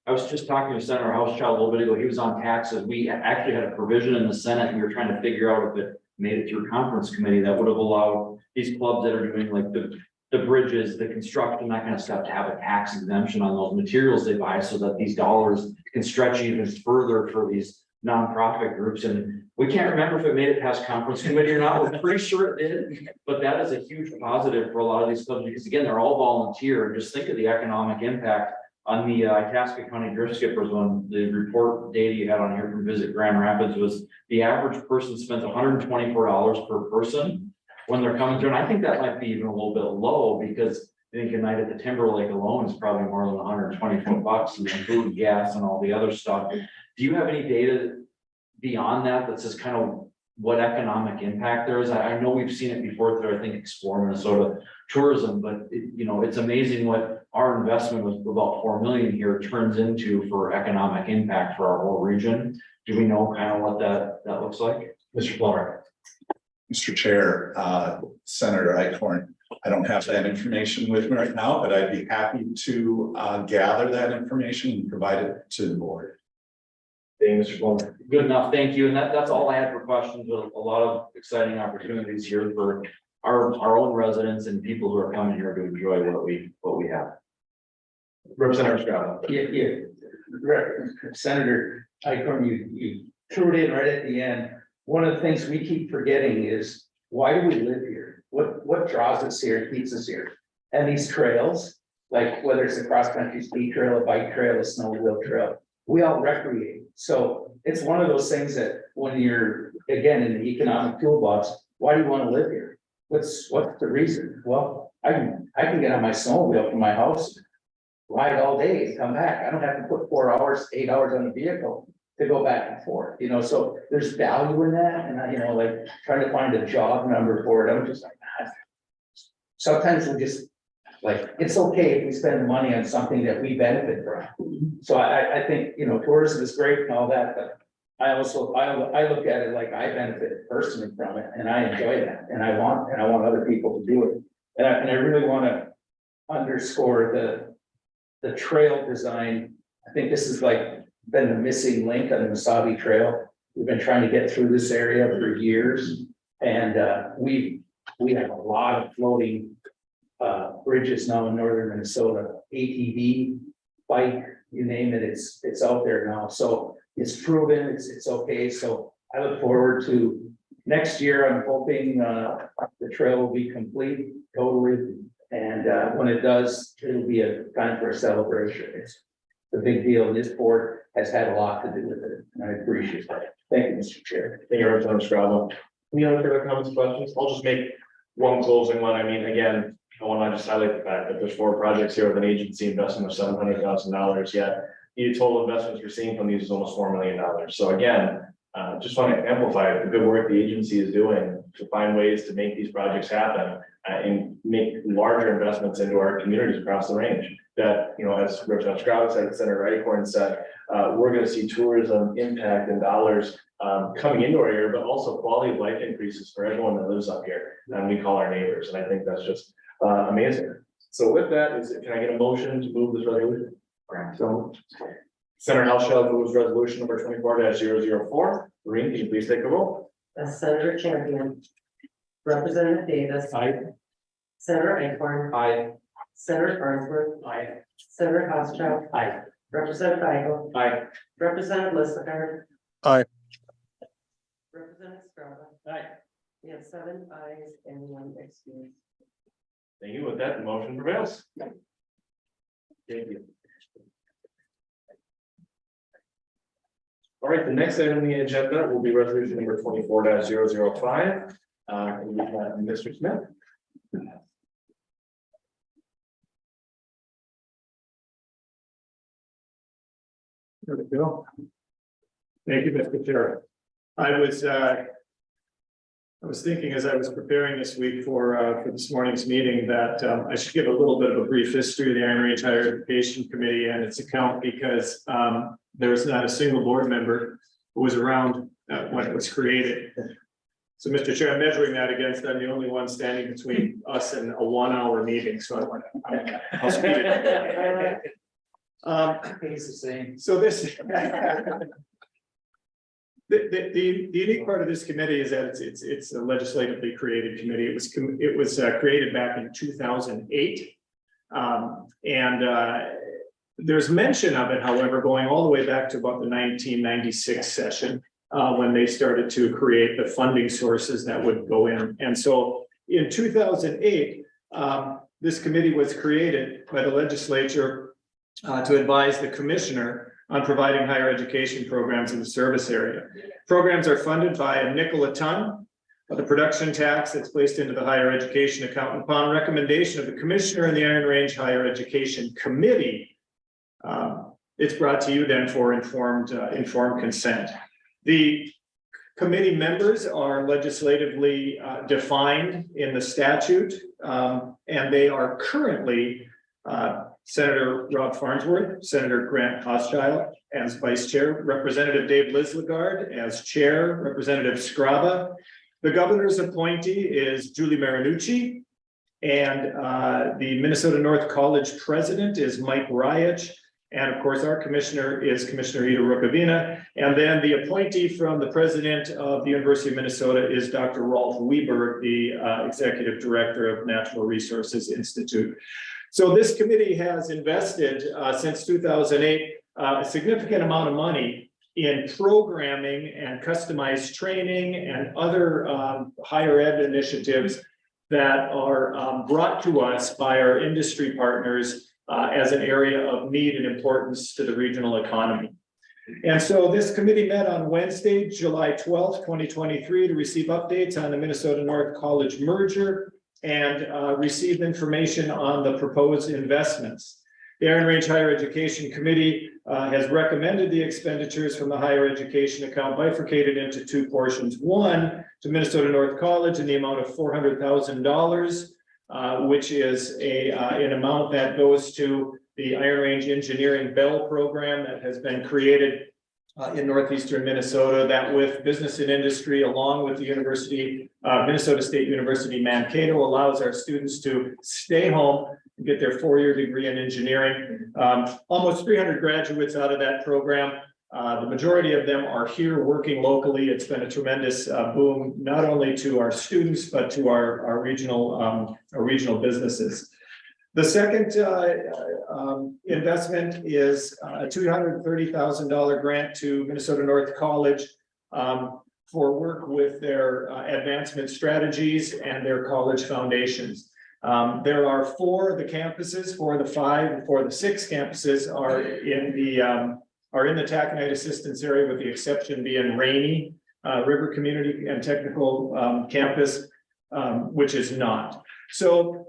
I was just talking to Senator Housechild a little bit ago, he was on taxes, we actually had a provision in the Senate, and we were trying to figure out if it made it through conference committee that would have allowed these clubs that are doing like the bridges, the construction, that kind of stuff, to have a tax exemption on those materials they buy, so that these dollars can stretch even further for these nonprofit groups. And we can't remember if it made it past conference committee or not. We're pretty sure it did, but that is a huge positive for a lot of these clubs, because again, they're all volunteer. And just think of the economic impact on the Itasca County Drift Skippers. When the report data you had on here from Visit Grand Rapids was the average person spends $124 per person when they're coming through. And I think that might be even a little bit low, because I think a night at the Timberlake alone is probably more than 124 bucks, and then food, gas, and all the other stuff. Do you have any data beyond that that says kind of what economic impact there is? I know we've seen it before through, I think, Explore Minnesota Tourism, but it's amazing what our investment was about 4 million here turns into for economic impact for our whole region. Do we know kind of what that looks like? Mr. Plummer. Mr. Chair, Senator Eichhorn, I don't have that information with me right now, but I'd be happy to gather that information and provide it to the board. Thank you, Mr. Plummer. Good enough, thank you. And that's all I had for questions. With a lot of exciting opportunities here for our own residents and people who are coming here to enjoy what we have. Representative Scott. Senator Eichhorn, you threw it in right at the end. One of the things we keep forgetting is, why do we live here? What draws us here, keeps us here? And these trails, like whether it's a cross-country speed trail, a bike trail, a snowmobile trail, we all recreate. So it's one of those things that when you're, again, in the economic toolbox, why do you want to live here? What's the reason? Well, I can get on my snowmobile from my house, ride all day and come back. I don't have to put 4 hours, 8 hours on the vehicle to go back and forth, so there's value in that. And I, like trying to find a job number for it. I'm just like, sometimes we just like, it's okay if we spend the money on something that we benefit from. So I think, tourism is great and all that, but I look at it like I benefit personally from it, and I enjoy that, and I want other people to do it. And I really want to underscore the trail design. I think this is like been the missing link on the Mesabi Trail. We've been trying to get through this area for years, and we have a lot of floating bridges now in northern Minnesota. ATV, bike, you name it, it's out there now. So it's proven, it's okay. So I look forward to next year. I'm hoping the trail will be complete totally, and when it does, it'll be a time for a celebration. It's a big deal. This board has had a lot to do with it, and I appreciate that. Thank you, Mr. Chair. Thank you, Representative Scrabble. Any other further comments, questions? I'll just make one closing one. I mean, again, I want to just highlight the fact that there's 4 projects here with an agency investment of $700,000, yet the total investments we're seeing from these is almost $4 million. So again, just want to amplify the good work the agency is doing to find ways to make these projects happen and make larger investments into our communities across the range. That, as Representative Scrabble said, Senator Eichhorn said, we're going to see tourism impact and dollars coming into our area, but also quality of life increases for everyone that lives up here, and we call our neighbors. And I think that's just amazing. So with that, can I get a motion to move this resolution? So Senator Housechild moves resolution number 24-004. Maureen, can you please take the roll? Senator Champion. Representative Davis. Aye. Senator Eichhorn. Aye. Senator Farnsworth. Aye. Senator Housechild. Aye. Representative Feigl. Aye. Representative Lister. Aye. Representative Scrabble. Aye. We have 7 ayes and 1 excuse. Thank you. With that, the motion prevails. Thank you. All right, the next item on the agenda will be resolution number 24-005. And we've got Mr. Smith. There we go. Thank you, Mr. Chair. I was thinking as I was preparing this week for this morning's meeting that I should give a little bit of a brief history of the Iron Range Higher Education Committee and its account, because there was not a single board member who was around when it was created. So, Mr. Chair, I'm measuring that against, I'm the only one standing between us and a 1-hour meeting, so I'll speed it. He's the same. So this. The unique part of this committee is that it's a legislatively created committee. It was created back in 2008. There's mention of it, however, going all the way back to about the 1996 session, when they started to create the funding sources that would go in. And so in 2008, this committee was created by the legislature to advise the commissioner on providing higher education programs in the service area. Programs are funded by a nickel a ton of the production tax that's placed into the higher education account upon recommendation of the commissioner and the Iron Range Higher Education Committee. It's brought to you then for informed consent. The committee members are legislatively defined in the statute, and they are currently Senator Rob Farnsworth, Senator Grant Hochschild as vice chair, Representative Dave Lislegard as chair, Representative Scraba. The governor's appointee is Julie Marinucci, and the Minnesota North College president is Mike Ryich. And of course, our commissioner is Commissioner Ida Rukavina. And then the appointee from the president of the University of Minnesota is Dr. Rolf Weber, the executive director of Natural Resources Institute. So this committee has invested since 2008 a significant amount of money in programming and customized training and other higher ed initiatives that are brought to us by our industry partners as an area of need and importance to the regional economy. And so this committee met on Wednesday, July 12th, 2023, to receive updates on the Minnesota North College merger and received information on the proposed investments. The Iron Range Higher Education Committee has recommended the expenditures from the higher education account bifurcated into two portions. One to Minnesota North College in the amount of $400,000, which is an amount that goes to the Iron Range Engineering Bell program that has been created in northeastern Minnesota, that with business and industry, along with the University, Minnesota State University Mankato, allows our students to stay home and get their four-year degree in engineering. Almost 300 graduates out of that program. The majority of them are here working locally. It's been a tremendous boom, not only to our students, but to our regional businesses. The second investment is a $230,000 grant to Minnesota North College for work with their advancement strategies and their college foundations. There are four of the campuses, four of the six campuses are in the taconite assistance area, with the exception being Rainy River Community and Technical Campus, which is not. So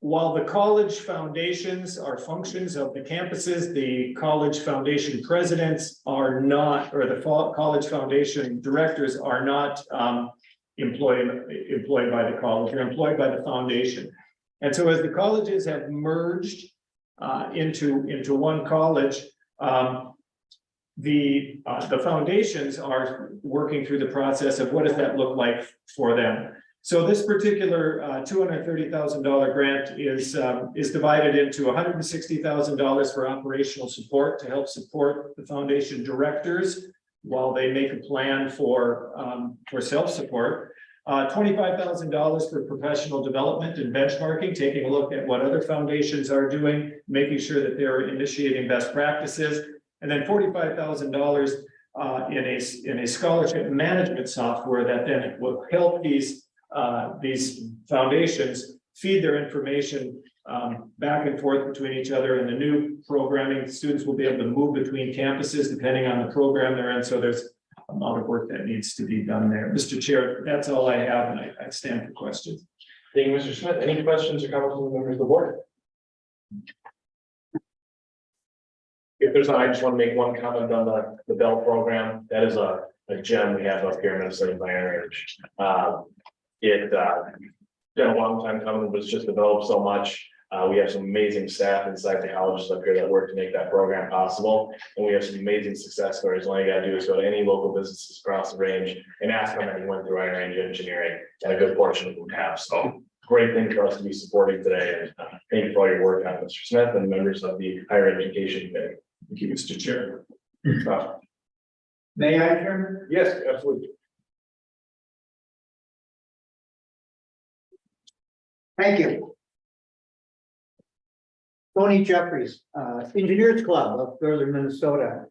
while the college foundations are functions of the campuses, the college foundation presidents are not, or the college foundation directors are not employed by the college. They're employed by the foundation. And so as the colleges have merged into one college, the foundations are working through the process of what does that look like for them. So this particular $230,000 grant is divided into $160,000 for operational support to help support the foundation directors while they make a plan for self-support. $25,000 for professional development and benchmarking, taking a look at what other foundations are doing, making sure that they're initiating best practices, and then $45,000 in a scholarship management software that then will help these foundations feed their information back and forth between each other. And the new programming, students will be able to move between campuses depending on the program they're in. So there's a lot of work that needs to be done there. Mr. Chair, that's all I have, and I stand for questions. Thank you, Mr. Smith. Any questions or comments from the members of the board? If there's not, I just want to make one comment on the Bell program. That is a gem we have up here in Minnesota by Iron Range. It been a long time coming, but it's just developed so much. We have some amazing staff and psychologists up here that work to make that program possible. And we have some amazing success stories. All you gotta do is go to any local businesses across the range and ask how many went through Iron Range Engineering, and a good portion of them have. So great thing for us to be supporting today. And thank you for all your work on Mr. Smith and members of the Higher Education Committee. Thank you, Mr. Chair. May I, Chairman? Yes, absolutely. Thank you. Tony Jeffries, Engineers Club of Northern Minnesota.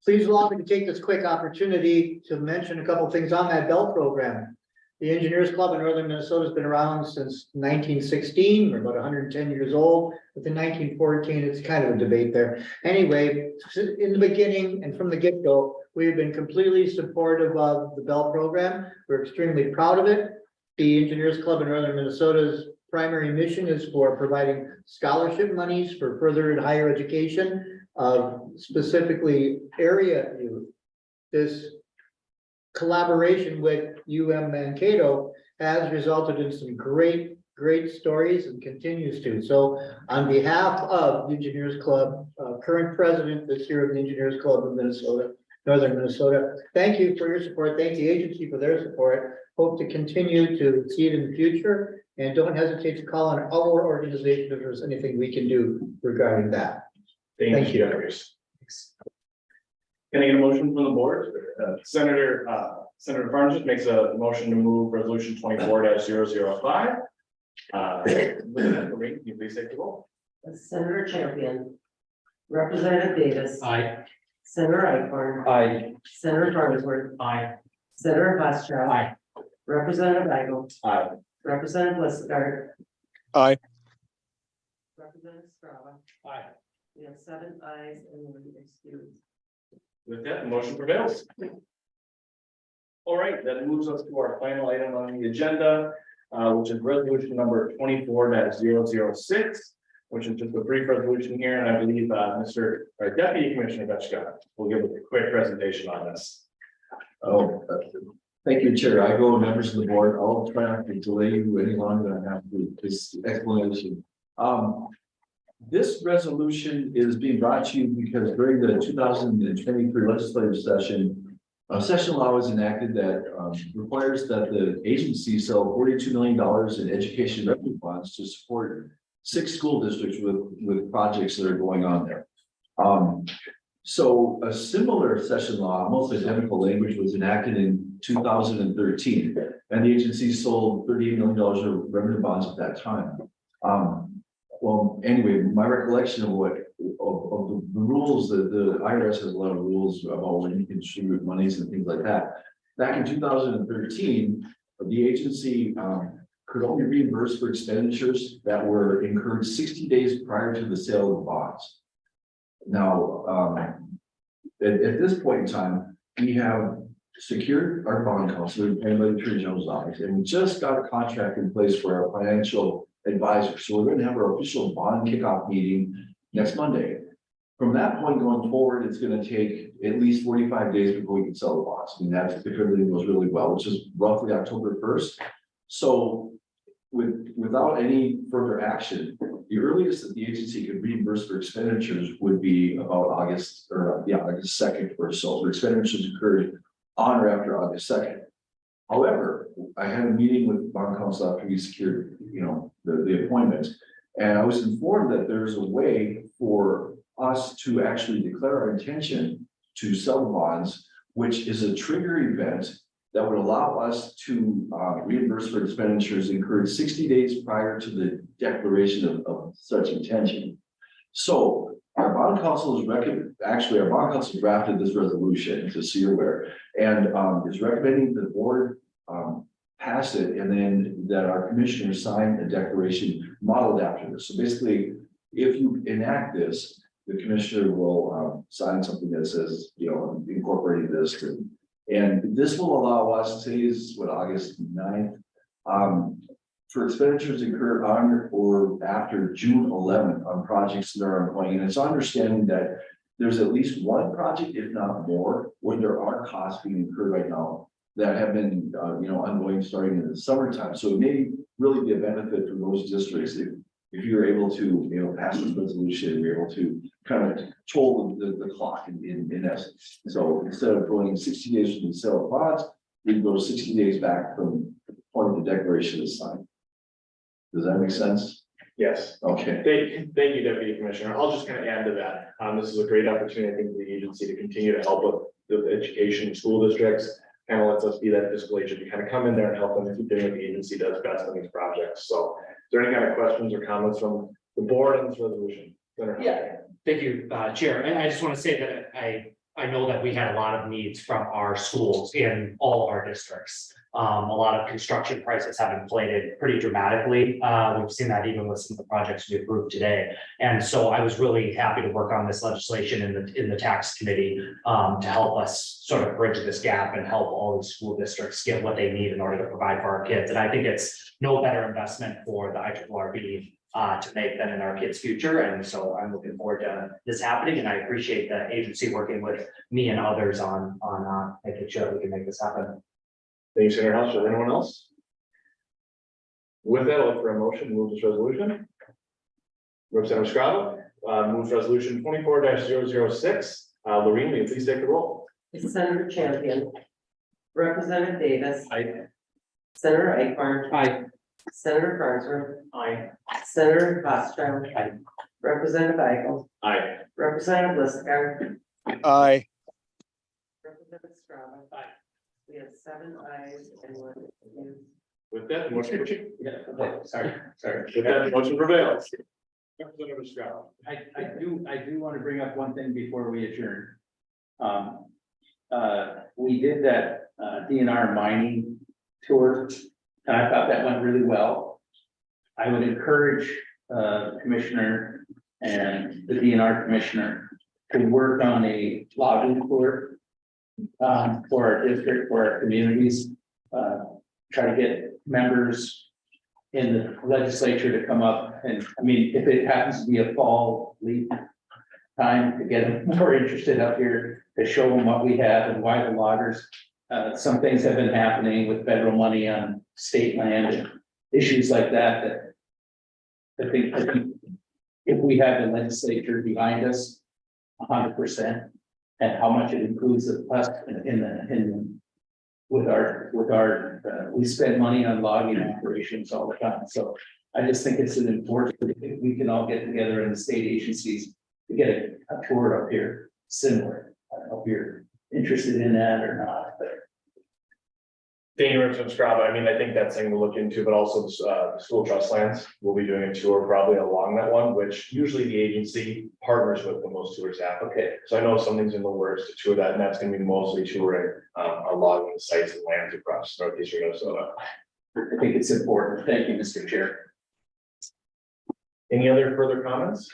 Please allow me to take this quick opportunity to mention a couple things on that Bell program. The Engineers Club in Northern Minnesota has been around since 1916. We're about 110 years old. Within 1914, it's kind of a debate there. Anyway, in the beginning and from the get-go, we have been completely supportive of the Bell program. We're extremely proud of it. The Engineers Club in Northern Minnesota's primary mission is for providing scholarship monies for further and higher education of specifically area youth. This collaboration with Mankato has resulted in some great stories and continues to. So on behalf of the Engineers Club, current president this year of the Engineers Club of Minnesota, Northern Minnesota, thank you for your support. Thank the agency for their support. Hope to continue to see it in the future, and don't hesitate to call on our organization if there's anything we can do regarding that. Thank you. Can I get a motion from the board? Senator Farnes just makes a motion to move resolution 24-005. Can you please take the roll? Senator Champion, Representative Davis. Aye. Senator Eichhorn. Aye. Senator Farnsworth. Aye. Senator Foster. Aye. Representative Weigel. Aye. Representative Listergaard. Aye. Representative Strava. Aye. We have 7 ayes and 1 excused. With that, the motion prevails. All right, that moves us to our final item on the agenda, which is resolution number 24-006, which is just a brief resolution here, and I believe Deputy Commissioner Betchka will give a quick presentation on this. Thank you, Chair. I go members of the board. I'll try not to delay you any longer than I have to this explanation. This resolution is being brought to you because during the 2023 legislative session, a session law was enacted that requires that the agency sell $42 million in education revenue bonds to support 6 school districts with projects that are going on there. So a similar session law, almost identical language, was enacted in 2013, and the agency sold $38 million of revenue bonds at that time. Well, anyway, my recollection of the rules, that the IRS has a lot of rules about when you can distribute monies and things like that. Back in 2013, the agency could only reimburse for expenditures that were incurred 60 days prior to the sale of the bonds. Now, at this point in time, we have secured our bond counsel, we're paying by the Attorney General's office, and we just got a contract in place for our financial advisor. So we're going to have our official bond kickoff meeting next Monday. From that point going forward, it's going to take at least 45 days before we can sell the bonds. I mean, that's if everything goes really well, which is roughly October 1st. So without any further action, the earliest that the agency could reimburse for expenditures would be about August 2nd or so. For expenditures occurred on or after August 2nd. However, I had a meeting with bond counsel after we secured, the appointment, and I was informed that there's a way for us to actually declare our intention to sell the bonds, which is a trigger event that would allow us to reimburse for expenditures incurred 60 days prior to the declaration of such intention. So our bond counsel our bond counsel drafted this resolution, to see you're aware, and is recommending the board pass it, and then that our commissioners sign a declaration modeled after this. So basically, if you enact this, the commissioner will sign something that says, you know, incorporating this. And this will allow us, today is what, August 9th, for expenditures incurred on or after June 11th on projects that are ongoing. And it's understanding that there's at least one project, if not more, where there are costs being incurred right now that have been, you know, ongoing starting in the summertime. So it may really be a benefit for those districts if you're able to, you know, pass this resolution, you're able to kind of control the clock in essence. So instead of going 60 days from the sale of bonds, we go 60 days back from the point of the declaration is signed. Does that make sense? Yes. Okay. Thank you, Deputy Commissioner. I'll just kind of add to that. This is a great opportunity, I think, for the agency to continue to help with the education in school districts. Kind of lets us be that fiscal agent to kind of come in there and help them keep doing what the agency does best on these projects. So is there any kind of questions or comments from the board on this resolution? Yeah, thank you, Chair. And I just want to say that I know that we had a lot of needs from our schools in all of our districts. A lot of construction prices have inflated pretty dramatically. We've seen that even with some of the projects we approved today. And so I was really happy to work on this legislation in the tax committee to help us sort of bridge this gap and help all the school districts get what they need in order to provide for our kids. And I think it's no better investment for the IRRB to make than in our kids' future. And so I'm looking forward to this happening, and I appreciate the agency working with me and others on making sure we can make this happen. Thank you, Senator House. Is there anyone else? With that, I'll look for a motion to move this resolution. Representative Scrava moves resolution 24-006. Lorraine, will you please take the roll? Senator Champion. Representative Davis. Aye. Senator Aikman. Aye. Senator Farnsworth. Aye. Senator Foster. Aye. Representative Eigel. Aye. Representative Lister. Aye. Representative Scrava. Aye. We have 7 ayes and 1 against. With that, the motion. Sorry. With that, the motion prevails. Representative Scrava. I do want to bring up one thing before we adjourn. We did that DNR mining tour, and I thought that went really well. I would encourage Commissioner and the DNR Commissioner to work on a lobbying tour for our district, for our communities. Try to get members in the legislature to come up, and I mean, if it happens to be a fall lead time, to get them more interested up here, to show them what we have and why the loggers. Some things have been happening with federal money on state land and issues like that, that I think if we have the legislature behind us 100%, and how much it includes us with our we spend money on logging operations all the time. So I just think it's an important, if we can all get together in the state agencies to get a tour up here similar. I don't know if you're interested in that or not, but. Thank you, Representative Scrava. I mean, I think that's something to look into, but also the school trust lands. We'll be doing a tour probably along that one, which usually the agency partners with when those tours happen. Okay. So I know something's in the works to tour that, and that's going to be mostly touring our logging sites and lands across northeastern Minnesota. I think it's important. Thank you, Mr. Chair. Any other further comments?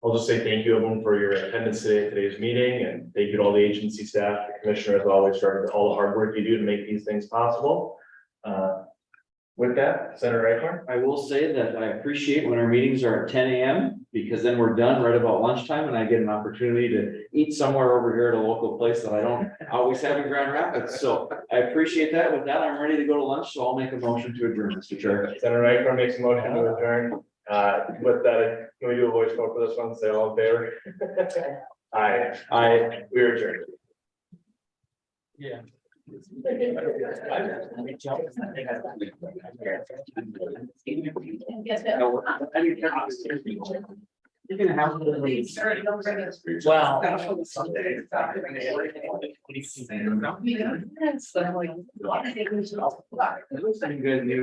I'll just say thank you everyone for your attendance today at today's meeting, and thank you to all the agency staff, the commissioner as always for all the hard work you do to make these things possible. With that, Senator Eichhorn. I will say that I appreciate when our meetings are at 10 a.m. because then we're done right about lunchtime and I get an opportunity to eat somewhere over here at a local place that I don't always have in Grand Rapids. So I appreciate that. With that, I'm ready to go to lunch, so I'll make a motion to adjourn, Mr. Chair. Senator Eichhorn makes a motion to adjourn. With that, can we do a voice vote for this one? Say all in favor. Aye. We are adjourned. Yeah. You're gonna have Well. good news.